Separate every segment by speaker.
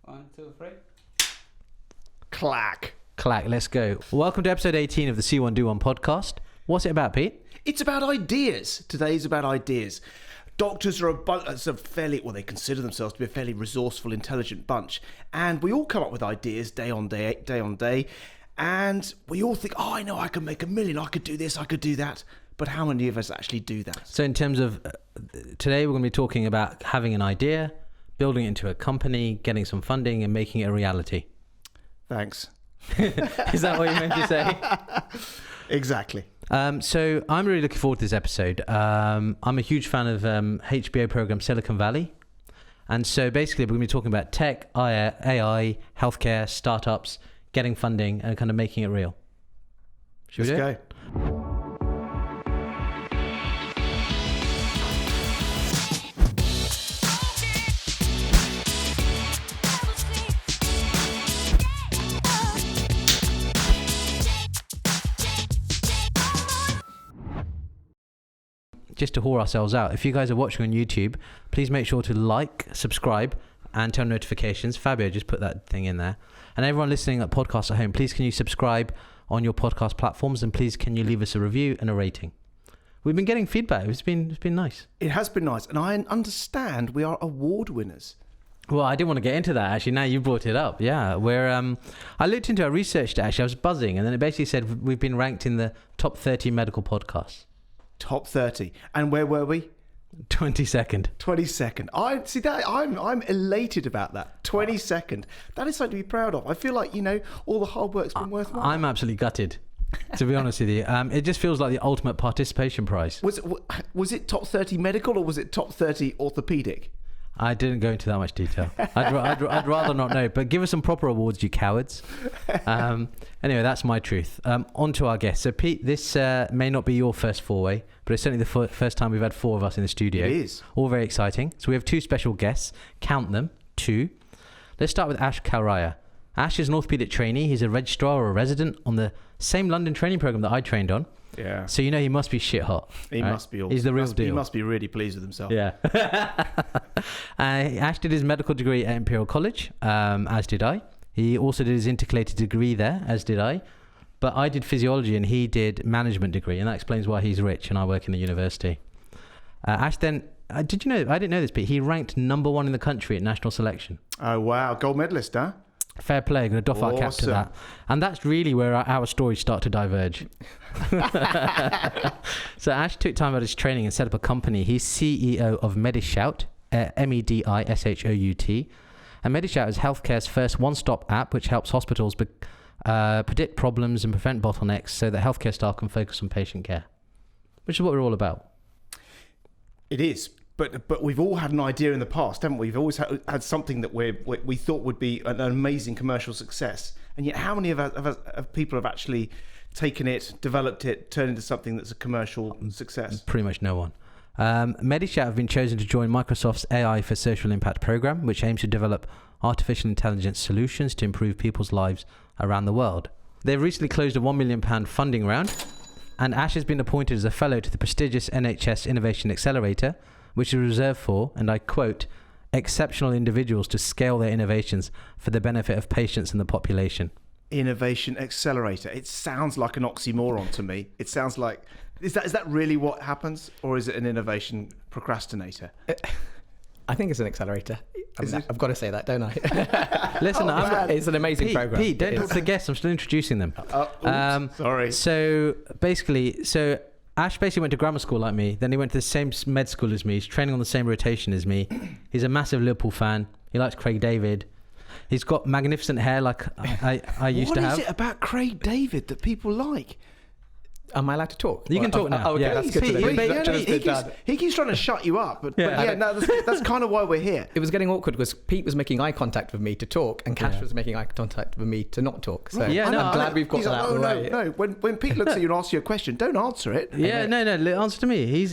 Speaker 1: 1, 2, 3.
Speaker 2: Clack.
Speaker 1: Let's go. Welcome to episode 18 of the See One Do One podcast. What's it about, Pete?
Speaker 2: It's about ideas. Today's about ideas. Doctors are they consider themselves to be a fairly resourceful, intelligent bunch. And we all come up with ideas day on day. And we all think, I know I can make $1 million. I could do this, I could do that. But how many of us actually do that?
Speaker 1: So in terms of today, we're going to be talking about having an idea, building it into a company, getting some funding and making it a reality.
Speaker 2: Thanks.
Speaker 1: Is that what you meant to say?
Speaker 2: Exactly.
Speaker 1: So I'm really looking forward to this episode. I'm a huge fan of HBO program Silicon Valley. And so basically we're going to be talking about tech, AI, healthcare, startups, getting funding and kind of making it real. Should we do it?
Speaker 2: Go.
Speaker 1: Just to whore ourselves out, if you guys are watching on YouTube, please make sure to like, subscribe, and turn notifications. Fabio just put that thing in there. And everyone listening at podcasts at home, please can you subscribe on your podcast platforms, and please can you leave us a review and a rating. We've been getting feedback. It's been nice.
Speaker 2: It has been nice, and I understand we are award winners.
Speaker 1: Well, I didn't want to get into that actually. Now you brought it up. Yeah, I looked into our research. Actually, I was buzzing, and then it basically said we've been ranked in the top 30 medical podcasts.
Speaker 2: Top 30. And where were we?
Speaker 1: 22nd.
Speaker 2: 22nd. I see that. I'm elated about that. 22nd. That is something to be proud of. I feel like, all the hard work's been worthwhile.
Speaker 1: I'm absolutely gutted, to be honest with you. It just feels like the ultimate participation prize.
Speaker 2: Was it top 30 medical or was it top 30 orthopaedic?
Speaker 1: I didn't go into that much detail. I'd rather not know. But give us some proper awards, you cowards. Anyway, that's my truth. On to our guest. So, Pete, this may not be your first foray, but it's certainly the first time we've had 4 of us in the studio.
Speaker 2: It is.
Speaker 1: All very exciting. So we have 2 special guests. Count them. 2. Let's start with Ash Kalraiah. Ash is an orthopaedic trainee. He's a registrar or a resident on the same London training program that I trained on.
Speaker 2: Yeah.
Speaker 1: So he must be shit hot.
Speaker 2: He
Speaker 1: right?
Speaker 2: must be.
Speaker 1: He's the real deal.
Speaker 2: He must be really pleased with himself.
Speaker 1: Yeah. Ash did his medical degree at Imperial College, as did I. He also did his intercalated degree there, as did I. But I did physiology and he did management degree, and that explains why he's rich and I work in the university. Ash then, did you know, I didn't know this, but he ranked number 1 in the country at national selection.
Speaker 2: Oh, wow. Gold medalist, huh?
Speaker 1: Fair play, going to doff our cap to that. And that's really where our stories start to diverge. So Ash took time out of his training and set up a company. He's CEO of Medishout, Medishout. And Medishout is healthcare's first one-stop app which helps hospitals predict problems and prevent bottlenecks so that healthcare staff can focus on patient care, which is what we're all about.
Speaker 2: It is. But we've all had an idea in the past, haven't we? We've always had something that we thought would be an amazing commercial success. And yet how many of people have actually taken it, developed it, turned into something that's a commercial success?
Speaker 1: Pretty much no one. Medishout have been chosen to join Microsoft's AI for Social Impact program, which aims to develop artificial intelligence solutions to improve people's lives around the world. They've recently closed a £1 million funding round, and Ash has been appointed as a fellow to the prestigious NHS Innovation Accelerator, which is reserved for, and I quote, exceptional individuals to scale their innovations for the benefit of patients and the population.
Speaker 2: Innovation Accelerator. It sounds like an oxymoron to me. It sounds like, is that really what happens? Or is it an innovation procrastinator?
Speaker 3: I think it's an accelerator. I've got to say that, don't I?
Speaker 1: Listen,
Speaker 3: it's an amazing program.
Speaker 1: Pete, don't talk to the guests. I'm still introducing them.
Speaker 2: Sorry.
Speaker 1: So Ash basically went to grammar school like me. Then he went to the same med school as me. He's training on the same rotation as me. He's a massive Liverpool fan. He likes Craig David. He's got magnificent hair like I used to have.
Speaker 2: What is it about Craig David that people like?
Speaker 3: Am I allowed to talk?
Speaker 1: You can talk now.
Speaker 3: Okay,
Speaker 1: yeah.
Speaker 3: That's good to know.
Speaker 2: He keeps trying to shut you up, but that's kind of why we're here.
Speaker 3: It was getting awkward because Pete was making eye contact with me to talk, and Cash was making eye contact with me to not talk. So
Speaker 1: Yeah,
Speaker 3: I'm glad we've got that right.
Speaker 2: No. When Pete looks at you and asks you a question, don't answer it.
Speaker 1: Yeah, no. Answer to me.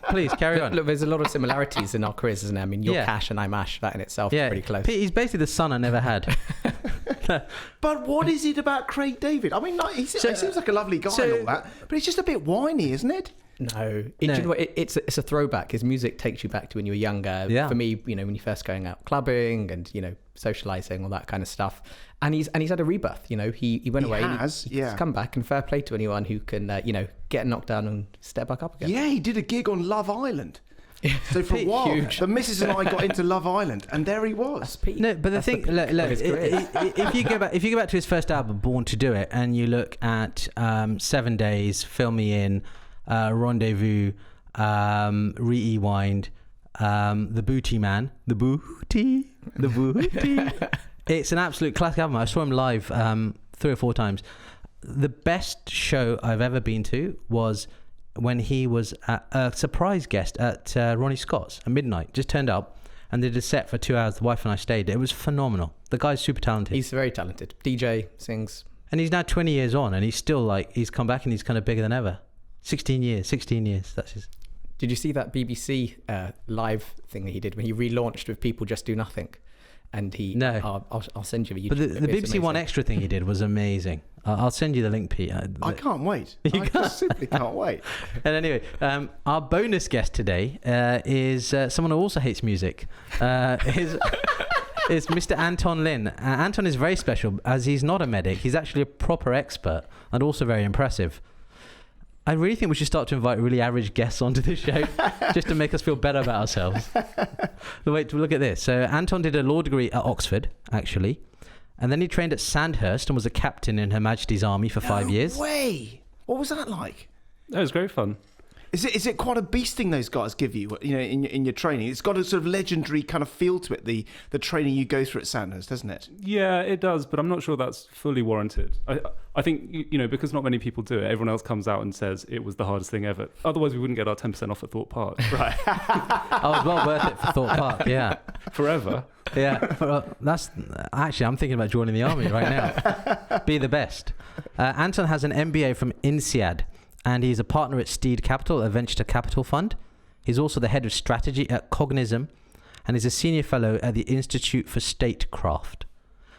Speaker 1: Please carry on.
Speaker 3: Look, there's a lot of similarities in our careers, isn't there? I mean, you're Cash and I'm Ash. That in itself is pretty close.
Speaker 1: Pete, he's basically the son I never had.
Speaker 2: But what is it about Craig David? I mean, he seems like a lovely guy and all that, but he's just a bit whiny, isn't it?
Speaker 3: No. Do you know what? It's a throwback. His music takes you back to when you were younger.
Speaker 1: Yeah.
Speaker 3: For me, when you're first going out clubbing and, socializing, all that kind of stuff. And he's had a rebirth. You know, he went away.
Speaker 2: He's
Speaker 3: come back, and fair play to anyone who can get knocked down and step back up again.
Speaker 2: Yeah, he did a gig on Love Island. So for a while, the missus and I got into Love Island, and there he was.
Speaker 1: No, but the thing, look, if you go back to his first album, Born to Do It, and you look at 7 Days, Fill Me In, Rendezvous, Rewind, The Booty Man, The Booty. It's an absolute classic album. I saw him live 3 or 4 times. The best show I've ever been to was when he was a surprise guest at Ronnie Scott's at midnight. Just turned up and did a set for 2 hours. The wife and I stayed. It was phenomenal. The guy's super talented.
Speaker 3: He's very talented. DJ, sings.
Speaker 1: And he's now 20 years on, and he's still he's come back and he's kind of bigger than ever. 16 years. That's his.
Speaker 3: Did you see that BBC live thing that he did when he relaunched with People Just Do Nothing? And
Speaker 1: No.
Speaker 3: I'll send you the YouTube.
Speaker 1: But the BBC One Extra thing he did was amazing. I'll send you the link, Pete.
Speaker 2: I can't wait. I just simply can't wait.
Speaker 1: And anyway, our bonus guest today is someone who also hates music. Is Mr. Anton Lin. Anton is very special as he's not a medic. He's actually a proper expert and also very impressive. I really think we should start to invite really average guests onto the show just to make us feel better about ourselves. Wait, look at this. So Anton did a law degree at Oxford, actually. And then he trained at Sandhurst and was a captain in Her Majesty's Army for 5 years.
Speaker 2: No way! What was that like?
Speaker 4: That was great fun.
Speaker 2: Is it quite a beast thing those guys give you, in your training? It's got a sort of legendary kind of feel to it, the training you go through at Sandhurst, doesn't it?
Speaker 4: Yeah, it does, but I'm not sure that's fully warranted. I think, because not many people do it, everyone else comes out and says it was the hardest thing ever. Otherwise, we wouldn't get our 10% off at Thorpe Park.
Speaker 2: Right.
Speaker 1: Oh, it's well worth it for Thorpe Park, yeah.
Speaker 4: Forever.
Speaker 1: Yeah, actually, I'm thinking about joining the army right now. Be the best. Anton has an MBA from INSEAD, and he's a partner at Steed Capital, a venture capital fund. He's also the head of strategy at Cognism, and is a senior fellow at the Institute for Statecraft,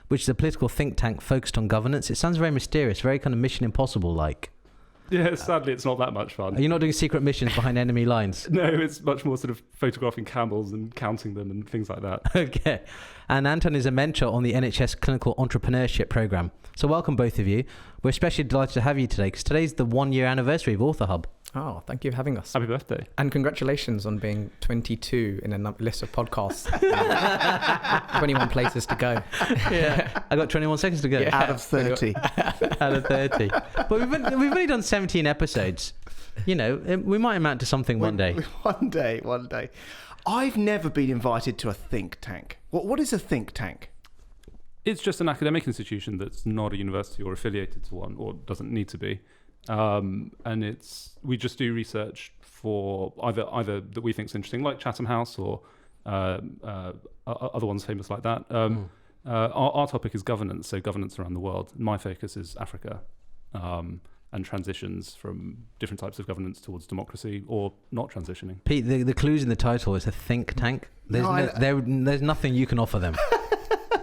Speaker 1: which is a political think tank focused on governance. It sounds very mysterious, very kind of Mission Impossible-like.
Speaker 4: Yeah, sadly, it's not that much fun.
Speaker 1: Are you not doing secret missions behind enemy lines?
Speaker 4: No, it's much more sort of photographing camels and counting them and things like that.
Speaker 1: Okay. And Anton is a mentor on the NHS Clinical Entrepreneurship Programme. So welcome, both of you. We're especially delighted to have you today because today's the 1-year anniversary of OrthoHub.
Speaker 3: Oh, thank you for having us.
Speaker 4: Happy birthday.
Speaker 3: And congratulations on being 22 in a list of podcasts. 21 places to go.
Speaker 1: Yeah. I got 21 seconds to go.
Speaker 3: Yeah.
Speaker 2: Out of 30.
Speaker 1: Out of 30. But we've only done 17 episodes. We might amount to something one day.
Speaker 2: One day. I've never been invited to a think tank. What is a think tank?
Speaker 4: It's just an academic institution that's not a university or affiliated to one, or doesn't need to be. And we just do research for either that we think is interesting, like Chatham House, or other ones famous like that. Our topic is governance, so governance around the world. My focus is Africa, and transitions from different types of governance towards democracy or not transitioning.
Speaker 1: Pete, the clues in the title is a think tank. There's nothing you can offer them.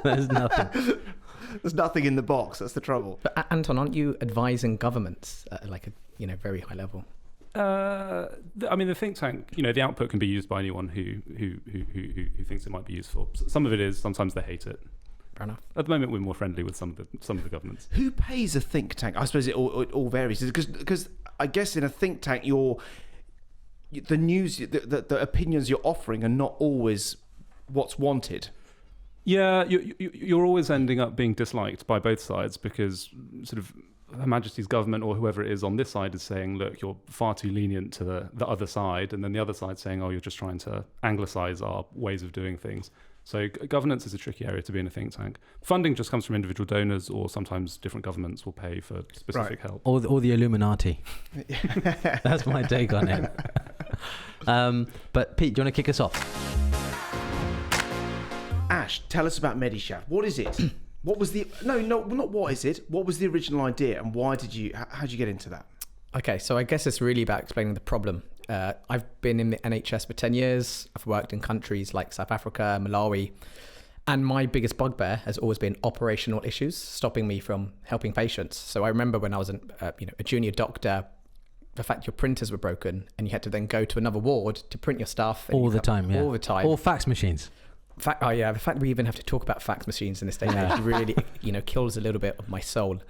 Speaker 1: There's nothing.
Speaker 2: There's nothing in the box. That's the trouble.
Speaker 3: But Anton, aren't you advising governments at a very high level?
Speaker 4: The think tank, the output can be used by anyone who thinks it might be useful. Some of it is, sometimes they hate it.
Speaker 3: Fair enough.
Speaker 4: At the moment, we're more friendly with some of the governments.
Speaker 2: Who pays a think tank? I suppose it all varies. Because I guess in a think tank, the news, the opinions you're offering are not always what's wanted.
Speaker 4: Yeah, you're always ending up being disliked by both sides because sort of Her Majesty's government or whoever it is on this side is saying, look, you're far too lenient to the other side, and then the other side saying, oh, you're just trying to anglicize our ways of doing things. So governance is a tricky area to be in a think tank. Funding just comes from individual donors, or sometimes different governments will pay for specific help.
Speaker 1: Or the Illuminati. That's my take on it. But Pete, do you want to kick us off?
Speaker 2: Ash, tell us about Medishout. What is it? What was the... No, not what is it. What was the original idea and how did you get into that?
Speaker 3: Okay, so I guess it's really about explaining the problem. I've been in the NHS for 10 years. I've worked in countries like South Africa, Malawi. And my biggest bugbear has always been operational issues, stopping me from helping patients. So I remember when I was a junior doctor, the fact your printers were broken and you had to then go to another ward to print your stuff.
Speaker 1: All the time, yeah.
Speaker 3: All the time.
Speaker 1: Or fax machines.
Speaker 3: The fact we even have to talk about fax machines in this day and age really, kills a little bit of my soul.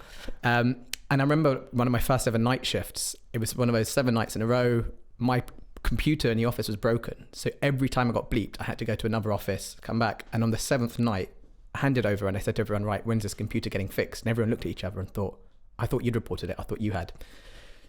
Speaker 3: And I remember one of my first ever night shifts. It was one of those 7 nights in a row. My computer in the office was broken. So every time I got bleeped, I had to go to another office, come back. And on the 7th night, I handed over and I said to everyone, right, when's this computer getting fixed? And everyone looked at each other and thought, I thought you'd reported it. I thought you had.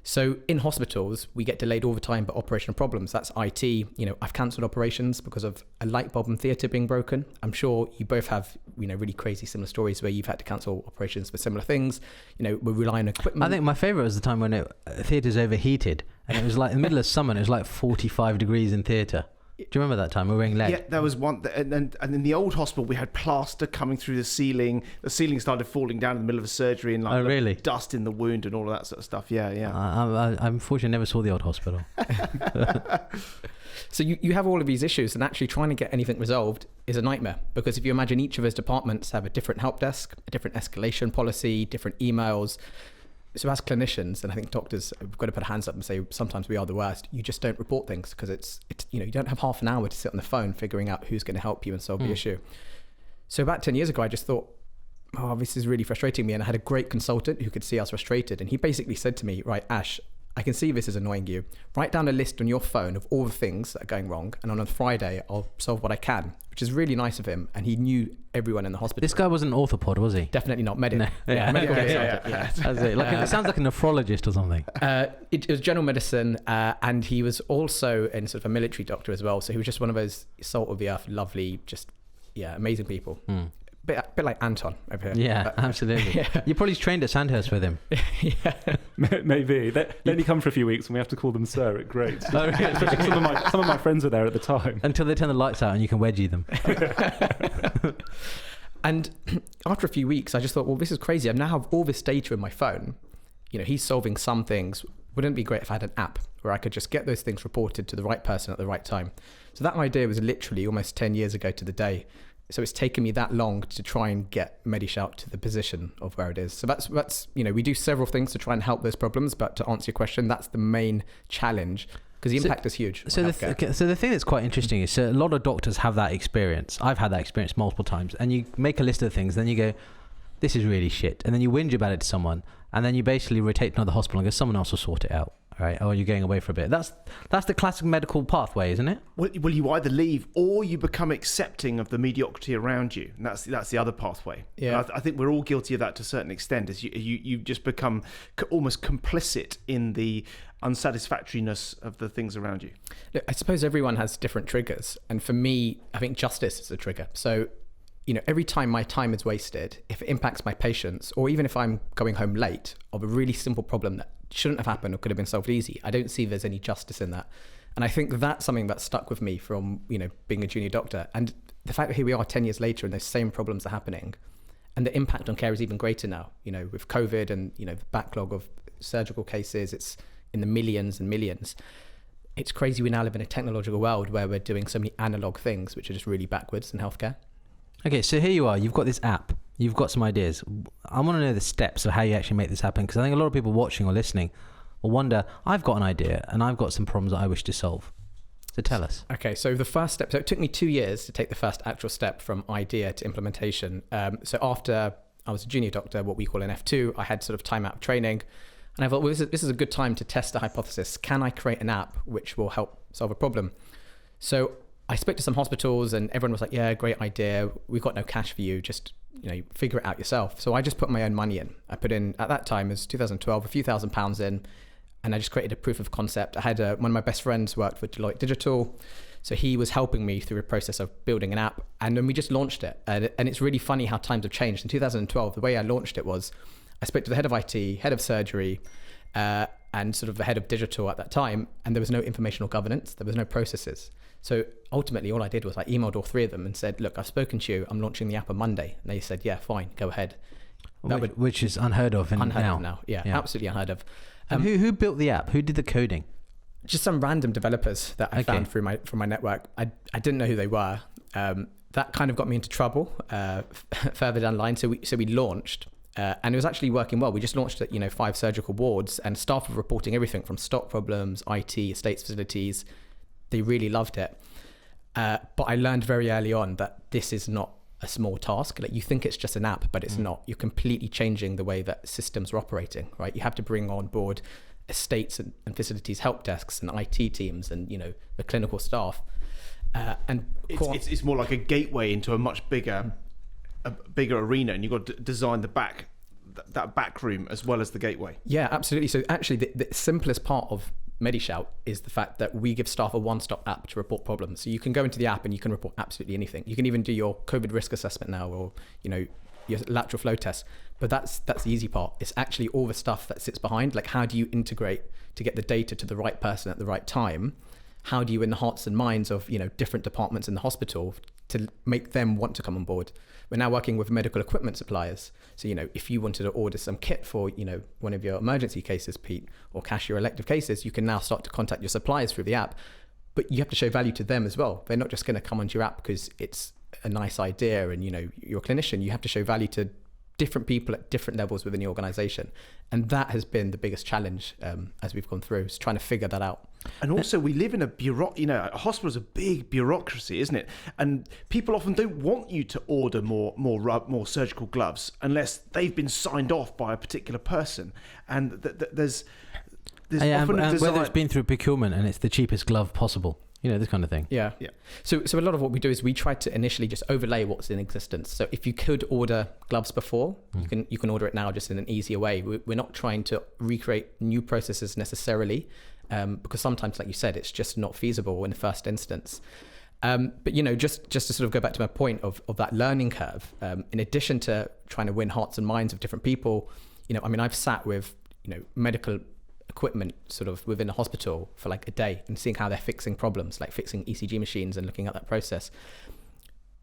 Speaker 3: So in hospitals, we get delayed all the time by operational problems. That's IT. I've cancelled operations because of a light bulb in theatre being broken. I'm sure you both have, really crazy similar stories where you've had to cancel operations for similar things. We're relying on equipment.
Speaker 1: I think my favourite was the time when theatre's overheated and it was like in the middle of summer and it was like 45 degrees in theatre. Do you remember that time? We were wearing lead.
Speaker 2: Yeah, there was one. And in the old hospital, we had plaster coming through the ceiling. The ceiling started falling down in the middle of a surgery and
Speaker 1: really?
Speaker 2: Dust in the wound and all of that sort of stuff. Yeah.
Speaker 1: I unfortunately never saw the old hospital.
Speaker 3: So you have all of these issues, and actually trying to get anything resolved is a nightmare, because if you imagine each of those departments have a different help desk, a different escalation policy, different emails. So as clinicians, and I think doctors, we've got to put our hands up and say sometimes we are the worst. You just don't report things because it's you don't have half an hour to sit on the phone figuring out who's going to help you and solve the issue. So about 10 years ago, I just thought, this is really frustrating me. And I had a great consultant who could see I was frustrated. And he basically said to me, right, Ash, I can see this is annoying you. Write down a list on your phone of all the things that are going wrong. And on a Friday, I'll solve what I can, which is really nice of him. And he knew everyone in the hospital.
Speaker 1: This guy wasn't an orthopod, was he?
Speaker 3: Definitely not. Medic.
Speaker 1: No.
Speaker 3: Medical
Speaker 2: Yeah.
Speaker 1: That's it. It sounds like a nephrologist or something.
Speaker 3: It was general medicine, and he was also in sort of a military doctor as well. So he was just one of those salt of the earth, lovely, amazing people. Bit like Anton over here.
Speaker 1: Yeah, absolutely. Yeah. You probably trained at Sandhurst with him.
Speaker 3: Yeah.
Speaker 4: Maybe. They only come for a few weeks and we have to call them sir at Great.
Speaker 1: Oh, really?
Speaker 4: Especially some of my friends were there at the time.
Speaker 1: Until they turn the lights out and you can wedgie them.
Speaker 3: And after a few weeks, I just thought, well, this is crazy. I now have all this data in my phone. He's solving some things. Wouldn't it be great if I had an app where I could just get those things reported to the right person at the right time? So that idea was literally almost 10 years ago to the day. So it's taken me that long to try and get Medishout to the position of where it is. So that's we do several things to try and help those problems, but to answer your question, that's the main challenge, because the impact is huge.
Speaker 1: So the thing that's quite interesting is, a lot of doctors have that experience. I've had that experience multiple times, and you make a list of things, then you go, this is really shit, and then you whinge about it to someone, and then you basically rotate to another hospital and go, someone else will sort it out. Right, or you're going away for a bit. That's the classic medical pathway, isn't it? Well,
Speaker 2: you either leave or you become accepting of the mediocrity around you, and that's the other pathway.
Speaker 3: Yeah,
Speaker 2: I think we're all guilty of that to a certain extent. As you just become almost complicit in the unsatisfactoriness of the things around you.
Speaker 3: Look, I suppose everyone has different triggers, and for me, I think justice is a trigger. So, every time my time is wasted, if it impacts my patients, or even if I'm going home late of a really simple problem that shouldn't have happened or could have been solved easy, I don't see there's any justice in that. And I think that's something that stuck with me from, being a junior doctor. And the fact that here we are 10 years later and those same problems are happening, and the impact on care is even greater now, with COVID and, the backlog of surgical cases, it's in the millions and millions. It's crazy we now live in a technological world where we're doing so many analog things, which are just really backwards in healthcare.
Speaker 1: Okay, so here you are, you've got this app, you've got some ideas. I want to know the steps of how you actually make this happen, because I think a lot of people watching or listening will wonder, I've got an idea and I've got some problems that I wish to solve. So tell us.
Speaker 3: Okay, so the first step, so it took me 2 years to take the first actual step from idea to implementation. So after I was a junior doctor, what we call an F2, I had sort of time out of training. And I thought, well, this is a good time to test the hypothesis. Can I create an app which will help solve a problem? So I spoke to some hospitals and everyone was like, yeah, great idea. We've got no cash for you. Just, figure it out yourself. So I just put my own money in. I put in, at that time, it was 2012, a few £1,000s in, and I just created a proof of concept. I had one of my best friends worked with Deloitte Digital. So he was helping me through a process of building an app, and then we just launched it. And it's really funny how times have changed. In 2012, the way I launched it was I spoke to the head of IT, head of surgery, and sort of the head of digital at that time, and there was no informational governance, there was no processes. So ultimately, all I did was I emailed all three of them and said, look, I've spoken to you, I'm launching the app on Monday. And they said, yeah, fine, go ahead.
Speaker 1: Which is unheard of
Speaker 3: now. Yeah, absolutely unheard of.
Speaker 1: And who built the app? Who did the coding?
Speaker 3: Just some random developers that I found from my network. I didn't know who they were. That kind of got me into trouble further down the line. So we launched. And it was actually working well. We just launched at 5 surgical wards, and staff were reporting everything from stock problems, IT, estates facilities. They really loved it. But I learned very early on that this is not a small task. Like, you think it's just an app, but it's not. You're completely changing the way that systems are operating, right? You have to bring on board estates and facilities help desks and IT teams and, the clinical staff. And
Speaker 2: it's more like a gateway into a much bigger arena, and you've got to design that back room as well as the gateway.
Speaker 3: Yeah, absolutely. So actually the simplest part of Medishout is the fact that we give staff a one-stop app to report problems. So you can go into the app and you can report absolutely anything. You can even do your COVID risk assessment now, or your lateral flow test. But that's the easy part. It's actually all the stuff that sits behind. Like, how do you integrate to get the data to the right person at the right time? How do you, in the hearts and minds of different departments in the hospital, to make them want to come on board? We're now working with medical equipment suppliers. So, if you wanted to order some kit for, one of your emergency cases, Pete, or cash your elective cases, you can now start to contact your suppliers through the app. But you have to show value to them as well. They're not just going to come onto your app because it's a nice idea and, you're a clinician. You have to show value to different people at different levels within the organization. And that has been the biggest challenge as we've gone through, is trying to figure that out.
Speaker 2: And also, we live in a hospital is a big bureaucracy, isn't it? And people often don't want you to order more surgical gloves unless they've been signed off by a particular person. And there's often a desire,
Speaker 1: whether it's been through procurement and it's the cheapest glove possible. This kind of thing.
Speaker 3: Yeah. So a lot of what we do is we try to initially just overlay what's in existence. So if you could order gloves before, you can order it now just in an easier way. We're not trying to recreate new processes necessarily, because sometimes, like you said, it's just not feasible in the first instance. But just to sort of go back to my point of that learning curve, in addition to trying to win hearts and minds of different people, I've sat with medical equipment sort of within a hospital for like a day and seeing how they're fixing problems, like fixing ECG machines and looking at that process.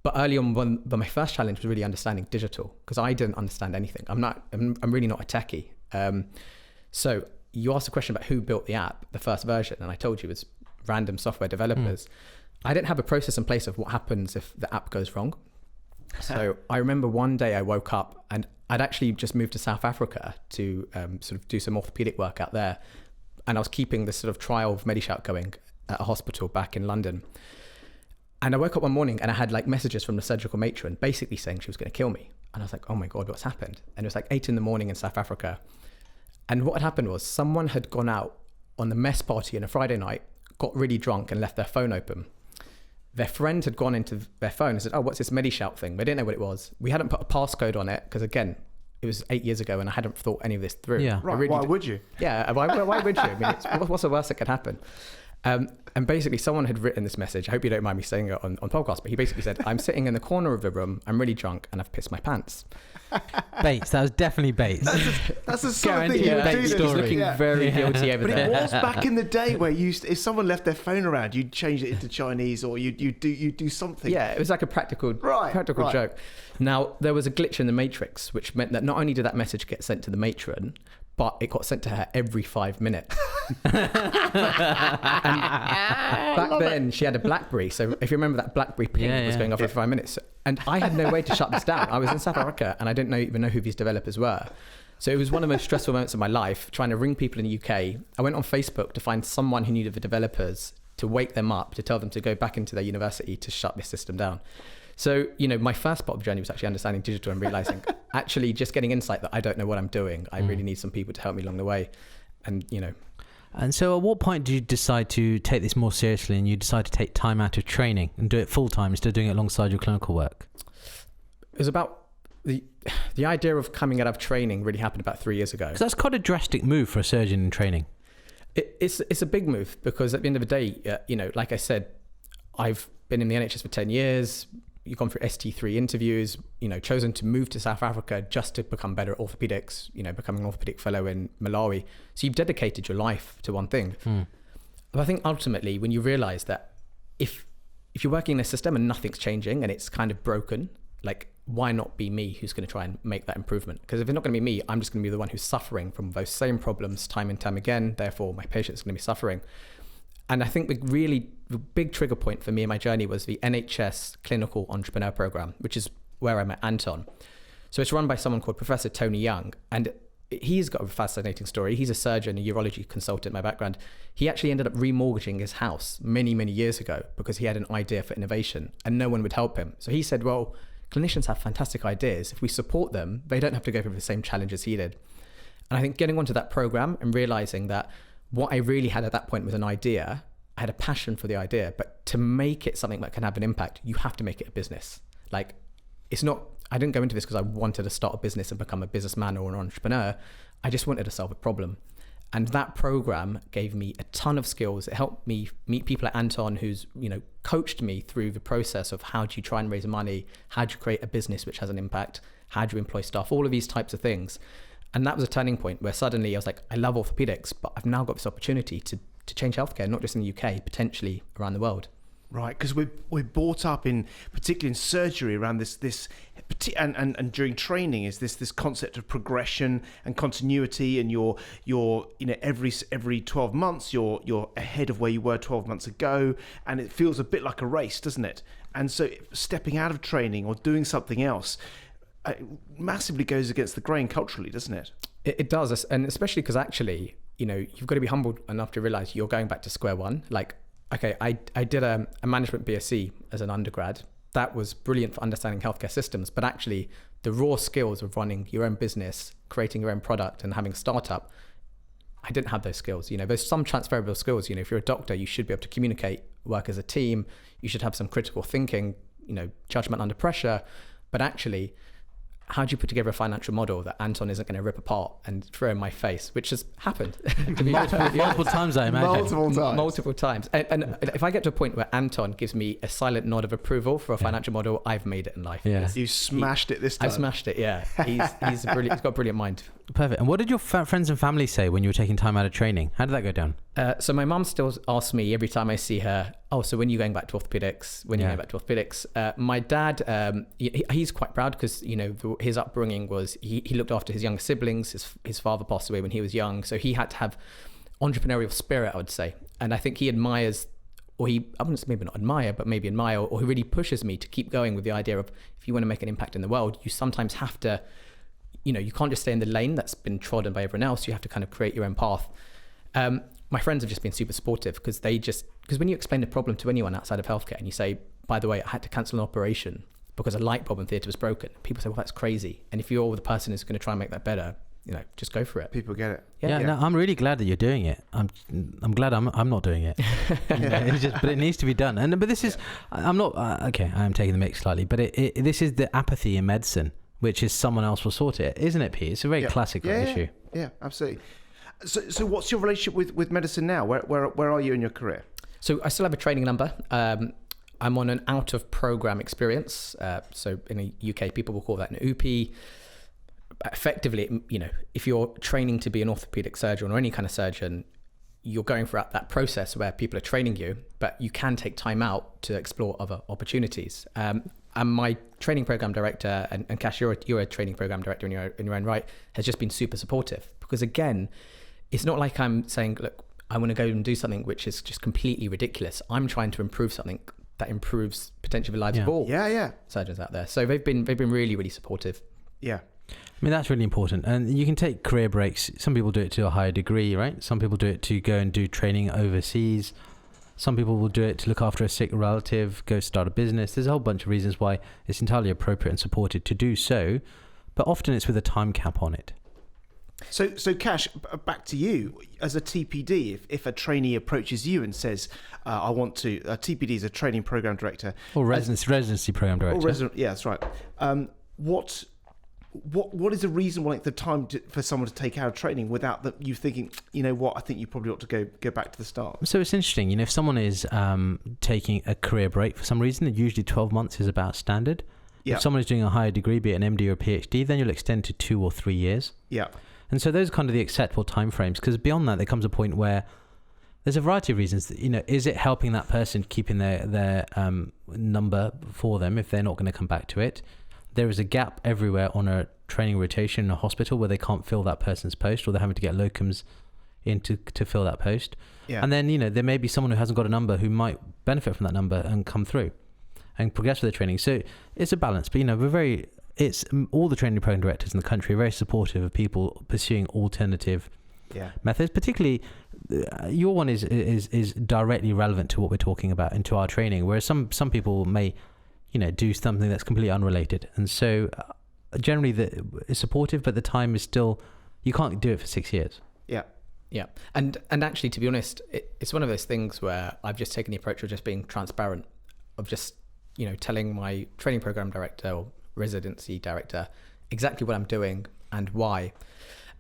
Speaker 3: But early on, my first challenge was really understanding digital, because I didn't understand anything. I'm really not a techie. So you asked a question about who built the app, the first version, and I told you it was random software developers. I didn't have a process in place of what happens if the app goes wrong. So I remember one day I woke up and I'd actually just moved to South Africa to sort of do some orthopaedic work out there. And I was keeping this sort of trial of Medishout going at a hospital back in London. And I woke up one morning and I had like messages from the surgical matron basically saying she was going to kill me. And I was like, oh my God, what's happened? And it was like 8 a.m. in South Africa. And what had happened was someone had gone out on the mess party on a Friday night, got really drunk and left their phone open. Their friend had gone into their phone and said, oh, what's this Medishout thing? They didn't know what it was. We hadn't put a passcode on it because, again, it was 8 years ago and I hadn't thought any of this through.
Speaker 1: Yeah.
Speaker 2: Right, why would you?
Speaker 3: Yeah, why would you? I mean, what's the worst that could happen? And basically someone had written this message. I hope you don't mind me saying it on podcast, but he basically said, I'm sitting in the corner of the room, I'm really drunk and I've pissed my pants.
Speaker 1: Bates, that was definitely Bates.
Speaker 2: That's the sort of thing you would do.
Speaker 3: He's looking very guilty over
Speaker 2: but
Speaker 3: there.
Speaker 2: It was back in the day where if someone left their phone around, you'd change it into Chinese or you do something.
Speaker 3: Yeah, it was like a practical joke. Now, there was a glitch in the matrix, which meant that not only did that message get sent to the matron, but it got sent to her every 5 minutes. Back then, she had a BlackBerry. So if you remember, that BlackBerry ping was going off every 5 minutes. And I had no way to shut this down. I was in South Africa and I didn't even know who these developers were. So it was one of the most stressful moments of my life, trying to ring people in the UK. I went on Facebook to find someone who knew the developers, to wake them up, to tell them to go back into their university to shut this system down. So, my first part of the journey was actually understanding digital and realizing actually just getting insight that I don't know what I'm doing. I really need some people to help me along the way. And,
Speaker 1: And so at what point did you decide to take this more seriously and you decide to take time out of training and do it full time instead of doing it alongside your clinical work?
Speaker 3: It was about the idea of coming out of training really happened about 3 years ago.
Speaker 1: Because that's quite a drastic move for a surgeon in training.
Speaker 3: It's a big move because at the end of the day, like I said, I've been in the NHS for 10 years. You've gone through ST3 interviews, chosen to move to South Africa just to become better at orthopedics, becoming an orthopedic fellow in Malawi. So you've dedicated your life to one thing. But I think ultimately when you realize that if you're working in a system and nothing's changing and it's kind of broken, like why not be me who's going to try and make that improvement? Because if it's not going to be me, I'm just going to be the one who's suffering from those same problems time and time again. Therefore, my patient's going to be suffering. And I think the big trigger point for me in my journey was the NHS Clinical Entrepreneur Program, which is where I met Anton. So it's run by someone called Professor Tony Young. And he's got a fascinating story. He's a surgeon, a urology consultant, my background. He actually ended up remortgaging his house many, many years ago because he had an idea for innovation and no one would help him. So he said, well, clinicians have fantastic ideas. If we support them, they don't have to go through the same challenges he did. And I think getting onto that program and realizing that what I really had at that point was an idea, I had a passion for the idea, but to make it something that can have an impact, you have to make it a business. Like, it's not, I didn't go into this because I wanted to start a business and become a businessman or an entrepreneur. I just wanted to solve a problem. And that program gave me a ton of skills. It helped me meet people at Anton who's, coached me through the process of how do you try and raise money? How do you create a business which has an impact? How do you employ staff? All of these types of things. And that was a turning point where suddenly I was like, I love orthopedics, but I've now got this opportunity to change healthcare, not just in the UK, potentially around the world.
Speaker 2: Right, because we're brought up in, particularly in surgery, around this and during training is this concept of progression and continuity, and you're every 12 months you're ahead of where you were 12 months ago, and it feels a bit like a race, doesn't it? And so stepping out of training or doing something else massively goes against the grain culturally, doesn't it?
Speaker 3: It does, and especially because actually, you've got to be humbled enough to realize you're going back to square one. Like, okay, I did a management BSc as an undergrad. That was brilliant for understanding healthcare systems, but actually the raw skills of running your own business, creating your own product and having a startup, I didn't have those skills. There's some transferable skills. If you're a doctor, you should be able to communicate, work as a team. You should have some critical thinking, judgment under pressure. But actually, how do you put together a financial model that Anton isn't going to rip apart and throw in my face, which has happened
Speaker 1: multiple times, I imagine.
Speaker 3: Multiple times. And if I get to a point where Anton gives me a silent nod of approval for a financial model, I've made it in life.
Speaker 1: Yeah.
Speaker 2: You smashed it this time.
Speaker 3: I smashed it, yeah. He's got a brilliant mind.
Speaker 1: Perfect. And what did your friends and family say when you were taking time out of training? How did that go down?
Speaker 3: So my mum still asks me every time I see her, oh, so when are you going back to orthopedics? My dad, he's quite proud because, his upbringing was he looked after his younger siblings. His father passed away when he was young. So he had to have entrepreneurial spirit, I would say. And I think he admires, I wouldn't say maybe not admire, but maybe admire, or he really pushes me to keep going with the idea of if you want to make an impact in the world, you sometimes have to, you can't just stay in the lane that's been trodden by everyone else. You have to kind of create your own path. My friends have just been super supportive because when you explain the problem to anyone outside of healthcare and you say, by the way, I had to cancel an operation because a light bulb in theatre was broken, people say, well, that's crazy. And if you're the person who's going to try and make that better, just go for it.
Speaker 2: People get it.
Speaker 1: Yeah. No, I'm really glad that you're doing it. I'm glad I'm not doing it. But it needs to be done. But this is, I'm not, okay, I am taking the mix slightly, but this is the apathy in medicine, which is someone else will sort it, isn't it, Pete? It's a very classical issue.
Speaker 2: Yeah, absolutely. So what's your relationship with medicine now? Where are you in your career?
Speaker 3: So I still have a training number. I'm on an out of program experience. So in the UK, people will call that an UP. Effectively, if you're training to be an orthopedic surgeon or any kind of surgeon, you're going through that process where people are training you, but you can take time out to explore other opportunities. And my training program director, and Kash, you're a training program director in your own right, has just been super supportive. Because again, it's not like I'm saying, look, I want to go and do something which is just completely ridiculous. I'm trying to improve something that improves potentially the lives of all surgeons out there. So they've been really, really supportive.
Speaker 2: Yeah.
Speaker 1: I mean, that's really important. And you can take career breaks. Some people do it to a higher degree, right? Some people do it to go and do training overseas. Some people will do it to look after a sick relative, go start a business. There's a whole bunch of reasons why it's entirely appropriate and supported to do so. But often it's with a time cap on it.
Speaker 2: So Kash, back to you. As a TPD, if a trainee approaches you and says, I want to, a TPD is a training program director.
Speaker 1: Or residency program director.
Speaker 2: Yeah, that's right. What is the reason, the time for someone to take out training without you thinking, I think you probably ought to go back to the start?
Speaker 1: So it's interesting, if someone is taking a career break for some reason, usually 12 months is about standard. Yeah. If someone is doing a higher degree, be it an MD or a PhD, then you'll extend to 2 or 3 years.
Speaker 2: Yeah.
Speaker 1: And so those are kind of the acceptable timeframes, because beyond that, there comes a point where there's a variety of reasons. Is it helping that person keeping their number for them if they're not going to come back to it? There is a gap everywhere on a training rotation in a hospital where they can't fill that person's post, or they're having to get locums in to fill that post. Yeah. And then, there may be someone who hasn't got a number who might benefit from that number and come through and progress with the training. So it's a balance. But, we're very it's all the training program directors in the country are very supportive of people pursuing alternative methods. Particularly, your one is directly relevant to what we're talking about and to our training, whereas some people may, do something that's completely unrelated. And so, generally, it's supportive, but the time is still, you can't do it for 6 years.
Speaker 3: Yeah, and actually, to be honest, it's one of those things where I've just taken the approach of just being transparent, of just telling my training program director or residency director exactly what I'm doing and why.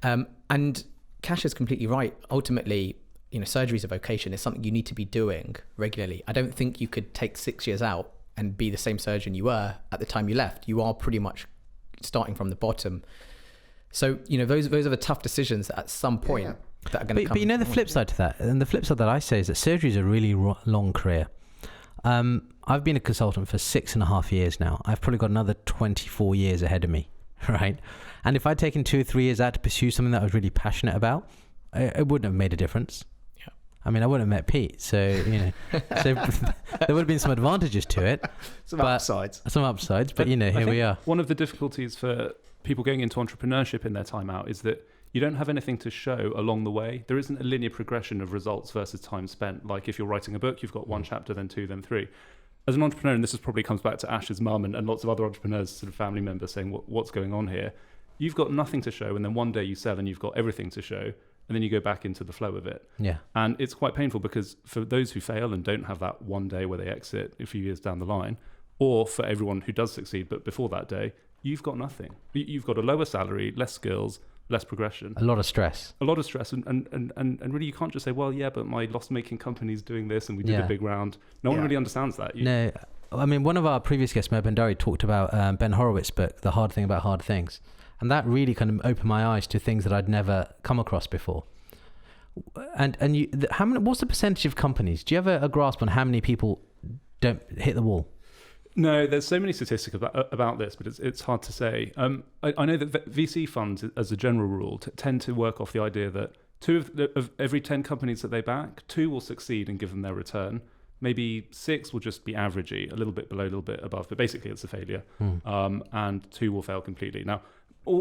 Speaker 3: And Kash is completely right. Ultimately, surgery is a vocation. It's something you need to be doing regularly. I don't think you could take 6 years out and be the same surgeon you were at the time you left. You are pretty much starting from the bottom. So those are the tough decisions that at some point. That are going to come.
Speaker 1: But the flip side to that, and the flip side that I say is that surgery is a really long career. I've been a consultant for 6.5 years now. I've probably got another 24 years ahead of me, right? And if I'd taken 2 or 3 years out to pursue something that I was really passionate about, it wouldn't have made a difference. Yeah. I mean, I wouldn't have met Pete, so so there would have been some advantages to it.
Speaker 2: Some upsides,
Speaker 1: but here we are.
Speaker 4: One of the difficulties for people going into entrepreneurship in their time out is that you don't have anything to show along the way. There isn't a linear progression of results versus time spent. Like if you're writing a book, you've got 1 chapter, then 2, then 3. As an entrepreneur, and this probably comes back to Ash's mum and lots of other entrepreneurs, sort of family members saying, what's going on here? You've got nothing to show, and then one day you sell and you've got everything to show, and then you go back into the flow of it.
Speaker 1: Yeah.
Speaker 4: And it's quite painful because for those who fail and don't have that one day where they exit a few years down the line, or for everyone who does succeed, but before that day, you've got nothing. You've got a lower salary, less skills, less progression.
Speaker 1: A lot of stress.
Speaker 4: And really you can't just say, well, yeah, but my loss-making company's doing this and we did a big round. No one really understands that.
Speaker 1: No, I mean, one of our previous guests, Mo Bendari, talked about Ben Horowitz's book, The Hard Thing About Hard Things. And that really kind of opened my eyes to things that I'd never come across before. And what's the percentage of companies? Do you have a grasp on how many people don't hit the wall?
Speaker 4: No, there's so many statistics about this, but it's hard to say. I know that VC funds, as a general rule, tend to work off the idea that 2 of every 10 companies that they back, 2 will succeed and give them their return. Maybe 6 will just be averagey, a little bit below, a little bit above, but basically it's a failure. And 2 will fail completely. Now,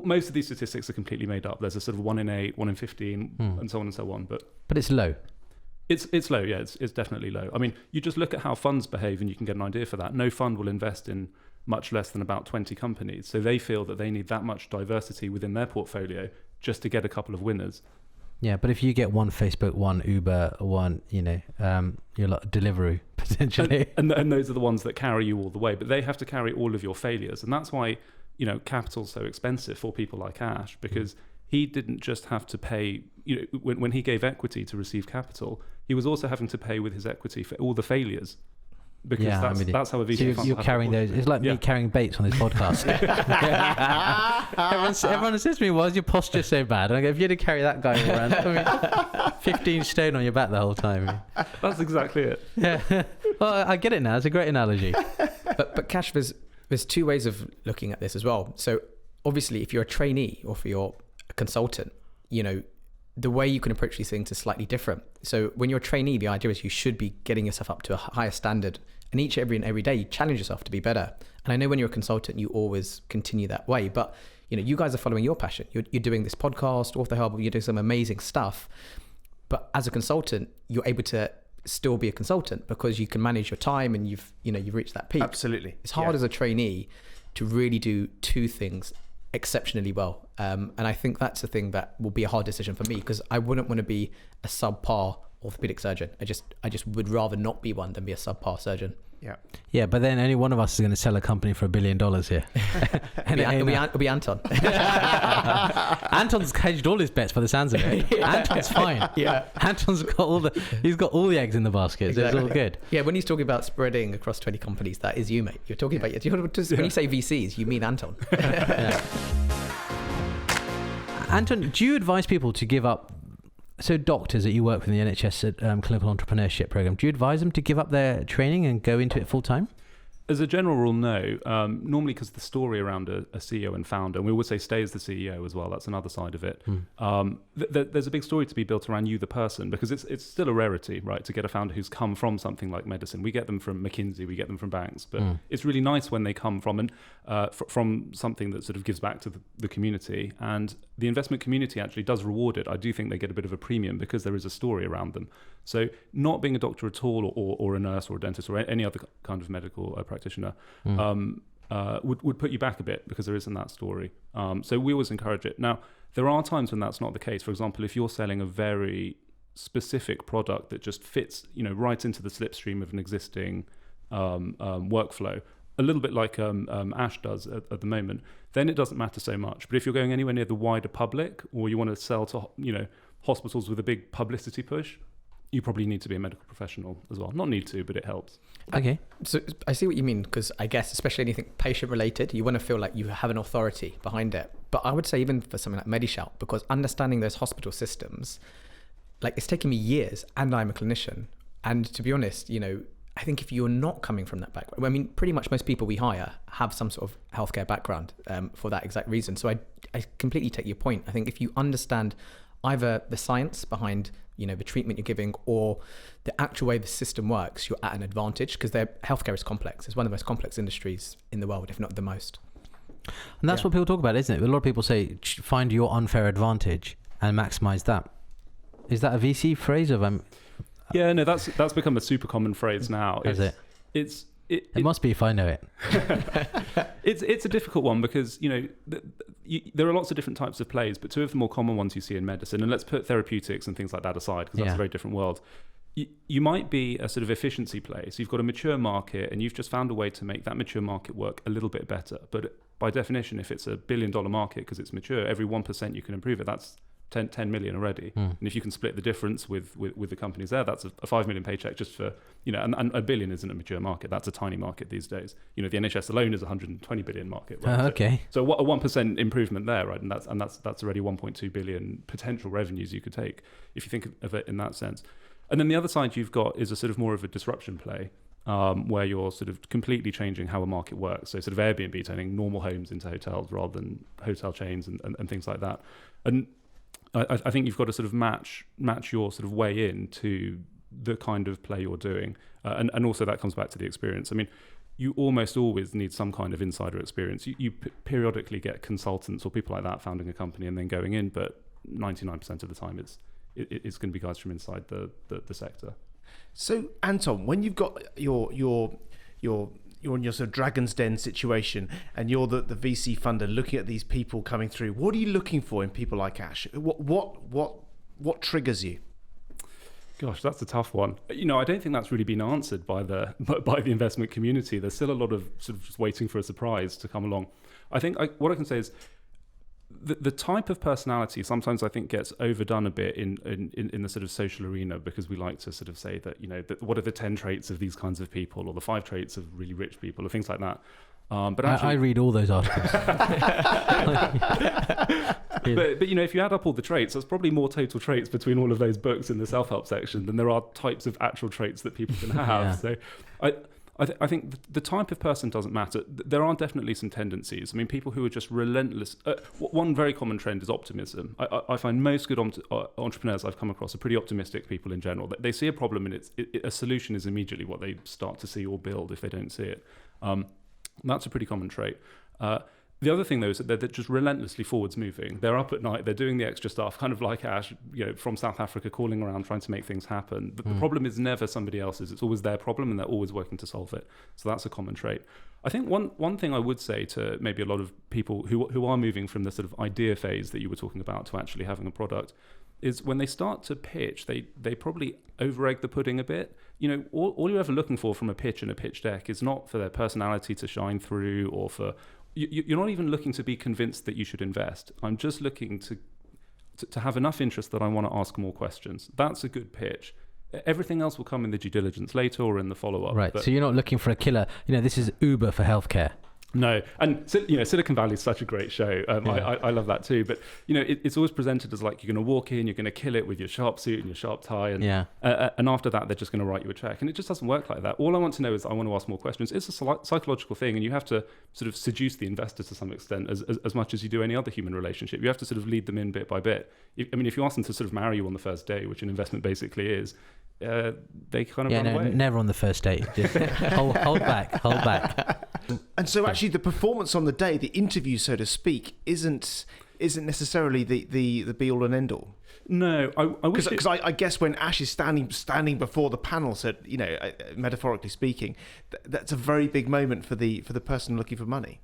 Speaker 4: most of these statistics are completely made up. There's a sort of 1 in 8, 1 in 15, and so on and so on. But
Speaker 1: it's low.
Speaker 4: It's low, yeah. It's definitely low. I mean, you just look at how funds behave and you can get an idea for that. No fund will invest in much less than about 20 companies. So they feel that they need that much diversity within their portfolio just to get a couple of winners.
Speaker 1: Yeah, but if you get 1 Facebook, 1 Uber, 1, you're like Deliveroo, potentially.
Speaker 4: And those are the ones that carry you all the way. But they have to carry all of your failures. And that's why, capital's so expensive for people like Ash, because he didn't just have to pay, when he gave equity to receive capital, he was also having to pay with his equity for all the failures. Because that's how a VC fund.
Speaker 1: You're carrying those. It's like me carrying baits on this podcast. Everyone says to me, "Why is your posture so bad?" And I go, "If you had to carry that guy around, 15 stone on your back the whole time."
Speaker 4: That's exactly it.
Speaker 1: Yeah. Well, I get it now. It's a great analogy.
Speaker 3: But Kash, there's 2 ways of looking at this as well. So obviously, if you're a trainee or if you're a consultant, the way you can approach these things is slightly different. So when you're a trainee, the idea is you should be getting yourself up to a higher standard, and every day you challenge yourself to be better. And I know when you're a consultant, you always continue that way, but you guys are following your passion. You're doing this podcast, orthohub, you're doing some amazing stuff. But as a consultant, you're able to still be a consultant because you can manage your time and you've reached that peak.
Speaker 2: Absolutely.
Speaker 3: It's hard as a trainee to really do 2 things exceptionally well, and I think that's the thing that will be a hard decision for me, because I wouldn't want to be a subpar orthopedic surgeon. I just would rather not be one than be a subpar surgeon.
Speaker 1: Yeah, but then only one of us is going to sell a company for $1 billion here.
Speaker 3: It'll be Anton.
Speaker 1: Anton's hedged all his bets by the sounds of it. Anton's fine.
Speaker 3: Yeah,
Speaker 1: Anton's got all the eggs in the basket. Exactly. So it's all good.
Speaker 3: Yeah, when he's talking about spreading across 20 companies, that is you, mate. You're talking about when you say VCs, you mean Anton.
Speaker 1: Yeah. Anton, do you advise people to give up? So doctors that you work with in the NHS clinical entrepreneurship program, do you advise them to give up their training and go into it full time?
Speaker 4: As a general rule, no. Normally, because the story around a CEO and founder, and we always say stay as the CEO as well. That's another side of it. There's a big story to be built around you, the person, because it's still a rarity, right, to get a founder who's come from something like medicine. We get them from McKinsey, we get them from banks, but it's really nice when they come from from something that sort of gives back to the community. And the investment community actually does reward it. I do think they get a bit of a premium because there is a story around them. So not being a doctor at all, or a nurse or a dentist or any other kind of medical practitioner would put you back a bit because there isn't that story. So we always encourage it. Now, there are times when that's not the case. For example, if you're selling a very specific product that just fits, right into the slipstream of an existing workflow, a little bit like Ash does at the moment, then it doesn't matter so much. But if you're going anywhere near the wider public, or you want to sell to, hospitals with a big publicity push, you probably need to be a medical professional as well. Not need to, but it helps.
Speaker 1: Okay.
Speaker 3: So I see what you mean, because I guess especially anything patient related, you want to feel like you have an authority behind it. But I would say even for something like Medishout, because understanding those hospital systems, like it's taken me years, and I'm a clinician. And to be honest, I think if you're not coming from that background, I mean, pretty much most people we hire have some sort of healthcare background for that exact reason. So I completely take your point. I think if you understand either the science behind the treatment you're giving, or the actual way the system works, you're at an advantage, because healthcare is complex. It's one of the most complex industries in the world, if not the most.
Speaker 1: And that's what people talk about, isn't it? A lot of people say, find your unfair advantage and maximize that. Is that a VC phrase of
Speaker 4: Yeah, no, that's become a super common phrase now.
Speaker 1: Is it? It must be if I know it.
Speaker 4: It's a difficult one because there are lots of different types of plays, but two of the more common ones you see in medicine, and let's put therapeutics and things like that aside because that's a very different world. You might be a sort of efficiency play. So you've got a mature market and you've just found a way to make that mature market work a little bit better. But by definition, if it's $1 billion market because it's mature, every 1% you can improve it, that's 10 million already. And if you can split the difference with the companies there, that's a 5 million paycheck just for, and $1 billion isn't a mature market. That's a tiny market these days. The NHS alone is a 120 billion market. Right?
Speaker 1: Okay.
Speaker 4: So what a 1% improvement there, right? And that's already 1.2 billion potential revenues you could take if you think of it in that sense. And then the other side you've got is a sort of more of a disruption play, where you're sort of completely changing how a market works. So sort of Airbnb turning normal homes into hotels rather than hotel chains and things like that. And I think you've got to sort of match your sort of way in to the kind of play you're doing. And also that comes back to the experience. I mean, you almost always need some kind of insider experience. You periodically get consultants or people like that founding a company and then going in, but 99% of the time it's going to be guys from inside the sector.
Speaker 2: So Anton, when you've got you're in your sort of Dragon's Den situation and you're the VC funder looking at these people coming through, what are you looking for in people like Ash? What triggers you?
Speaker 4: Gosh, that's a tough one. I don't think that's really been answered by the investment community. There's still a lot of sort of just waiting for a surprise to come along. I think what I can say is the type of personality sometimes I think gets overdone a bit in the sort of social arena, because we like to sort of say that, what are the 10 traits of these kinds of people, or the 5 traits of really rich people, or things like that. But actually,
Speaker 1: I read all those articles.
Speaker 4: but if you add up all the traits, there's probably more total traits between all of those books in the self-help section than there are types of actual traits that people can have. So I think the type of person doesn't matter. There are definitely some tendencies. I mean, people who are just relentless. One very common trend is optimism. I find most good entrepreneurs I've come across are pretty optimistic people in general. They see a problem and a solution is immediately what they start to see or build if they don't see it. That's a pretty common trait. The other thing, though, is that they're just relentlessly forwards moving. They're up at night, they're doing the extra stuff, kind of like Ash, from South Africa, calling around, trying to make things happen. But the problem is never somebody else's. It's always their problem, and they're always working to solve it. So that's a common trait. I think one thing I would say to maybe a lot of people who are moving from the sort of idea phase that you were talking about to actually having a product is when they start to pitch, they probably over-egg the pudding a bit. All you're ever looking for from a pitch and a pitch deck is not for their personality to shine through, or for... You're not even looking to be convinced that you should invest. I'm just looking to have enough interest that I want to ask more questions. That's a good pitch. Everything else will come in the due diligence later or in the follow-up.
Speaker 1: Right. So you're not looking for a killer. This is Uber for healthcare.
Speaker 4: No, and Silicon Valley is such a great show. I love that too. But it's always presented as like you're going to walk in, you're going to kill it with your sharp suit and your sharp tie, and and after that they're just going to write you a check. And it just doesn't work like that. All I want to know is I want to ask more questions. It's a psychological thing, and you have to sort of seduce the investor to some extent, as much as you do any other human relationship. You have to sort of lead them in bit by bit. If you ask them to sort of marry you on the first day, which an investment basically is, they kind of run away.
Speaker 1: Never on the first date. Just hold back.
Speaker 2: And so actually the performance on the day, the interview, so to speak, isn't necessarily the be all and end all.
Speaker 4: No,
Speaker 2: because I guess when Ash is standing before the panel, so metaphorically speaking, that's a very big moment for the person looking for money.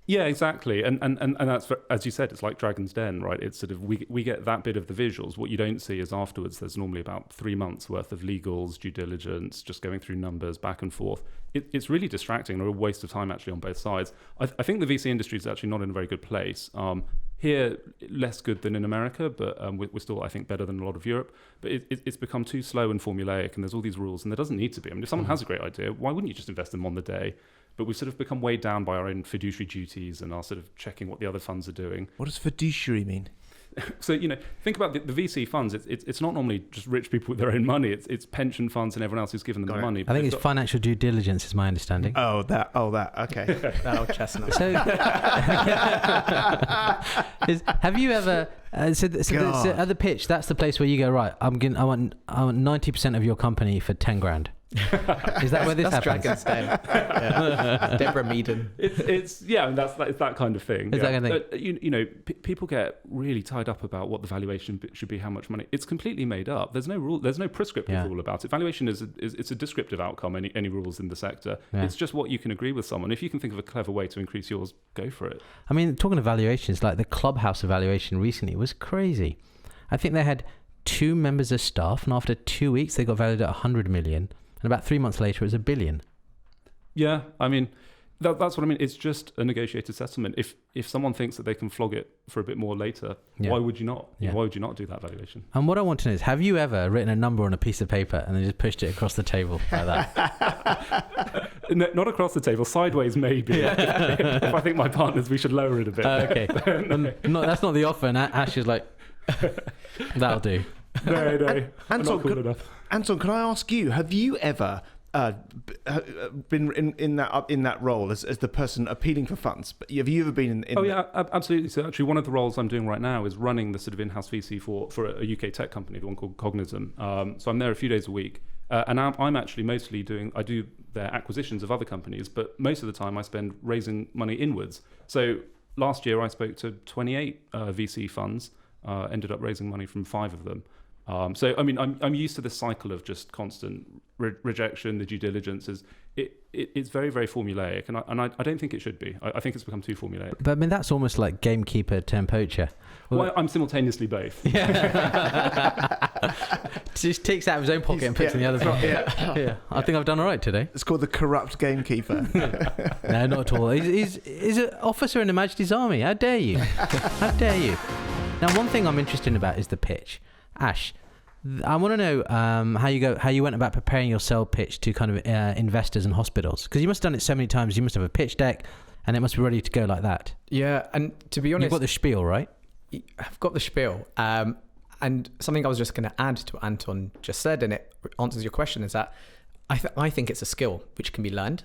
Speaker 4: Yeah, exactly, and that's, as you said, it's like Dragon's Den, right? It's sort of we get that bit of the visuals. What you don't see is afterwards. There's normally about 3 months worth of legals, due diligence, just going through numbers back and forth. It's really distracting and a waste of time actually on both sides. I think the VC industry is actually not in a very good place. Here, less good than in America, but we're still, I think, better than a lot of Europe. But it's become too slow and formulaic, and there's all these rules, and there doesn't need to be. I mean, if someone has a great idea, why wouldn't you just invest them on the day? But we've sort of become weighed down by our own fiduciary duties and our sort of checking what the other funds are doing.
Speaker 2: What does fiduciary mean?
Speaker 4: So, think about the VC funds. It's not normally just rich people with their own money. It's pension funds and everyone else who's given them the money.
Speaker 1: I think it's financial due diligence is my understanding.
Speaker 2: Oh, that. Okay.
Speaker 3: That old chestnut.
Speaker 1: So, have you ever? So at the pitch, that's the place where you go, right. I want 90% of your company for 10 grand. Is that where this happens?
Speaker 3: Dragon's Den. Yeah. Deborah Meaden.
Speaker 4: It's that kind of thing.
Speaker 1: It's that kind of thing.
Speaker 4: People get really tied up about what the valuation should be, how much money. It's completely made up. There's no rule. There's no prescriptive rule about it. Valuation is a descriptive outcome. Any rules in the sector. Yeah. It's just what you can agree with someone. If you can think of a clever way to increase yours, go for it.
Speaker 1: I mean, talking of valuations, like the Clubhouse evaluation recently was crazy. I think they had 2 members of staff, and after 2 weeks, they got valued at 100 million. And about 3 months later, it was $1 billion.
Speaker 4: Yeah, I mean, that's what I mean. It's just a negotiated settlement. If someone thinks that they can flog it for a bit more later, why would you not? Yeah. Why would you not do that valuation?
Speaker 1: And what I want to know is, have you ever written a number on a piece of paper and then just pushed it across the table like that?
Speaker 4: Not across the table, sideways maybe. If I think my partners, we should lower it a bit.
Speaker 1: Okay. That's not the offer. And Ash is like, that'll do.
Speaker 4: No, not cool enough.
Speaker 2: Anton, can I ask you, have you ever been in that role as the person appealing for funds? But have you ever been in?
Speaker 4: Yeah, absolutely. So actually, one of the roles I'm doing right now is running the sort of in-house VC for a UK tech company, the one called Cognizant. So I'm there a few days a week, and I'm actually mostly I do their acquisitions of other companies, but most of the time I spend raising money inwards. So last year I spoke to 28 VC funds, ended up raising money from 5 of them. So I mean, I'm used to this cycle of just constant rejection. The due diligence it's very, very formulaic, and I don't think it should be. I think it's become too formulaic.
Speaker 1: But I mean, that's almost like gamekeeper turned poacher.
Speaker 4: Well, I'm simultaneously both.
Speaker 1: Yeah. Just takes out of his own pocket and puts in the other pocket. Yeah. I think I've done all right today.
Speaker 2: It's called the corrupt gamekeeper.
Speaker 1: No, not at all. He's an officer in the Majesty's Army. How dare you? How dare you? Now, one thing I'm interested about is the pitch. Ash, I want to know how you went about preparing your sell pitch to kind of investors and hospitals, because you must have done it so many times. You must have a pitch deck, and it must be ready to go like that.
Speaker 3: Yeah, and to be honest,
Speaker 1: you've got the spiel, right?
Speaker 3: I've got the spiel, and something I was just going to add to what Anton just said, and it answers your question, is that I think it's a skill which can be learned.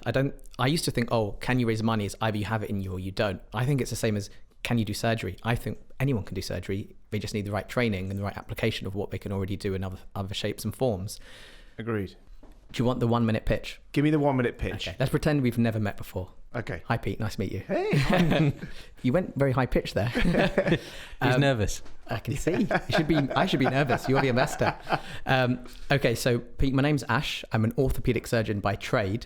Speaker 3: I used to think, can you raise money? Is either you have it in you or you don't. I think it's the same as, can you do surgery? I think anyone can do surgery. They just need the right training and the right application of what they can already do in other shapes and forms.
Speaker 2: Agreed.
Speaker 3: Do you want the 1 minute pitch?
Speaker 2: Give me the 1 minute pitch.
Speaker 3: Okay. Let's pretend we've never met before.
Speaker 2: Okay.
Speaker 3: Hi, Pete. Nice to meet you.
Speaker 2: Hey.
Speaker 3: You went very high pitch there.
Speaker 1: He's nervous.
Speaker 3: I can see. I should be nervous. You're the investor. Okay, so Pete, my name's Ash. I'm an orthopaedic surgeon by trade.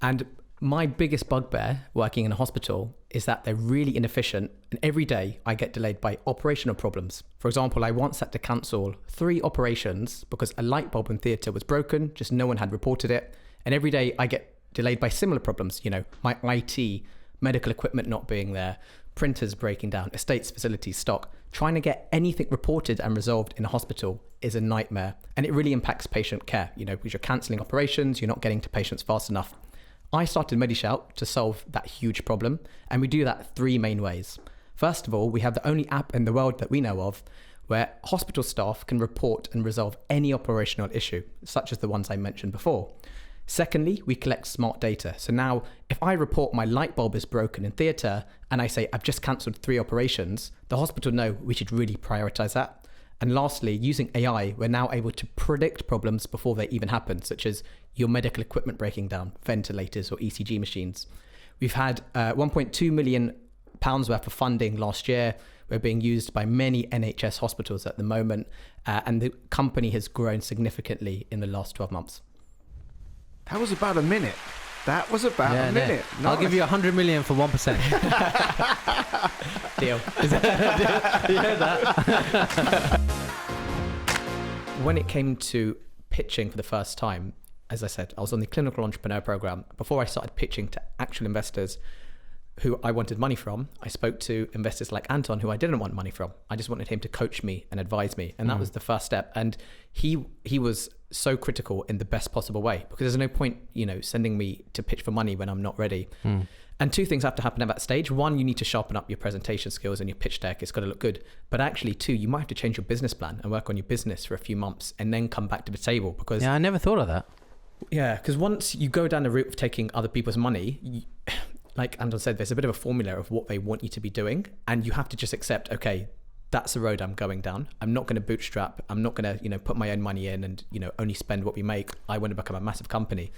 Speaker 3: And my biggest bugbear working in a hospital is that they're really inefficient, and every day I get delayed by operational problems. For example, I once had to cancel 3 operations because a light bulb in theatre was broken, just no one had reported it. And every day I get delayed by similar problems, my IT, medical equipment not being there, printers breaking down, estates, facilities, stock. Trying to get anything reported and resolved in a hospital is a nightmare, and it really impacts patient care, because you're cancelling operations, you're not getting to patients fast enough. I started Medishout to solve that huge problem, and we do that 3 main ways. First of all, we have the only app in the world that we know of where hospital staff can report and resolve any operational issue, such as the ones I mentioned before. Secondly, we collect smart data. So now if I report my light bulb is broken in theatre and I say I've just cancelled 3 operations, the hospital know we should really prioritise that. And lastly, using AI, we're now able to predict problems before they even happen, such as your medical equipment breaking down, ventilators or ECG machines. We've had £1.2 million worth of funding last year. We're being used by many NHS hospitals at the moment, and the company has grown significantly in the last 12 months.
Speaker 2: That was about a minute. That was about a minute.
Speaker 1: No. I'll give you 100 million for 1%.
Speaker 3: Deal.
Speaker 1: You heard that?
Speaker 3: When it came to pitching for the first time, as I said, I was on the clinical entrepreneur program. Before I started pitching to actual investors who I wanted money from, I spoke to investors like Anton, who I didn't want money from. I just wanted him to coach me and advise me. And that was the first step. And he was so critical in the best possible way, because there's no point, sending me to pitch for money when I'm not ready. And 2 things have to happen at that stage. 1, you need to sharpen up your presentation skills and your pitch deck. It's got to look good. But actually 2, you might have to change your business plan and work on your business for a few months and then come back to the table, because
Speaker 1: I never thought of that.
Speaker 3: Yeah, because once you go down the route of taking other people's money, like Anton said, there's a bit of a formula of what they want you to be doing, and you have to just accept, okay, that's the road I'm going down. I'm not going to bootstrap. I'm not going to, put my own money in and, only spend what we make. I want to become a massive company.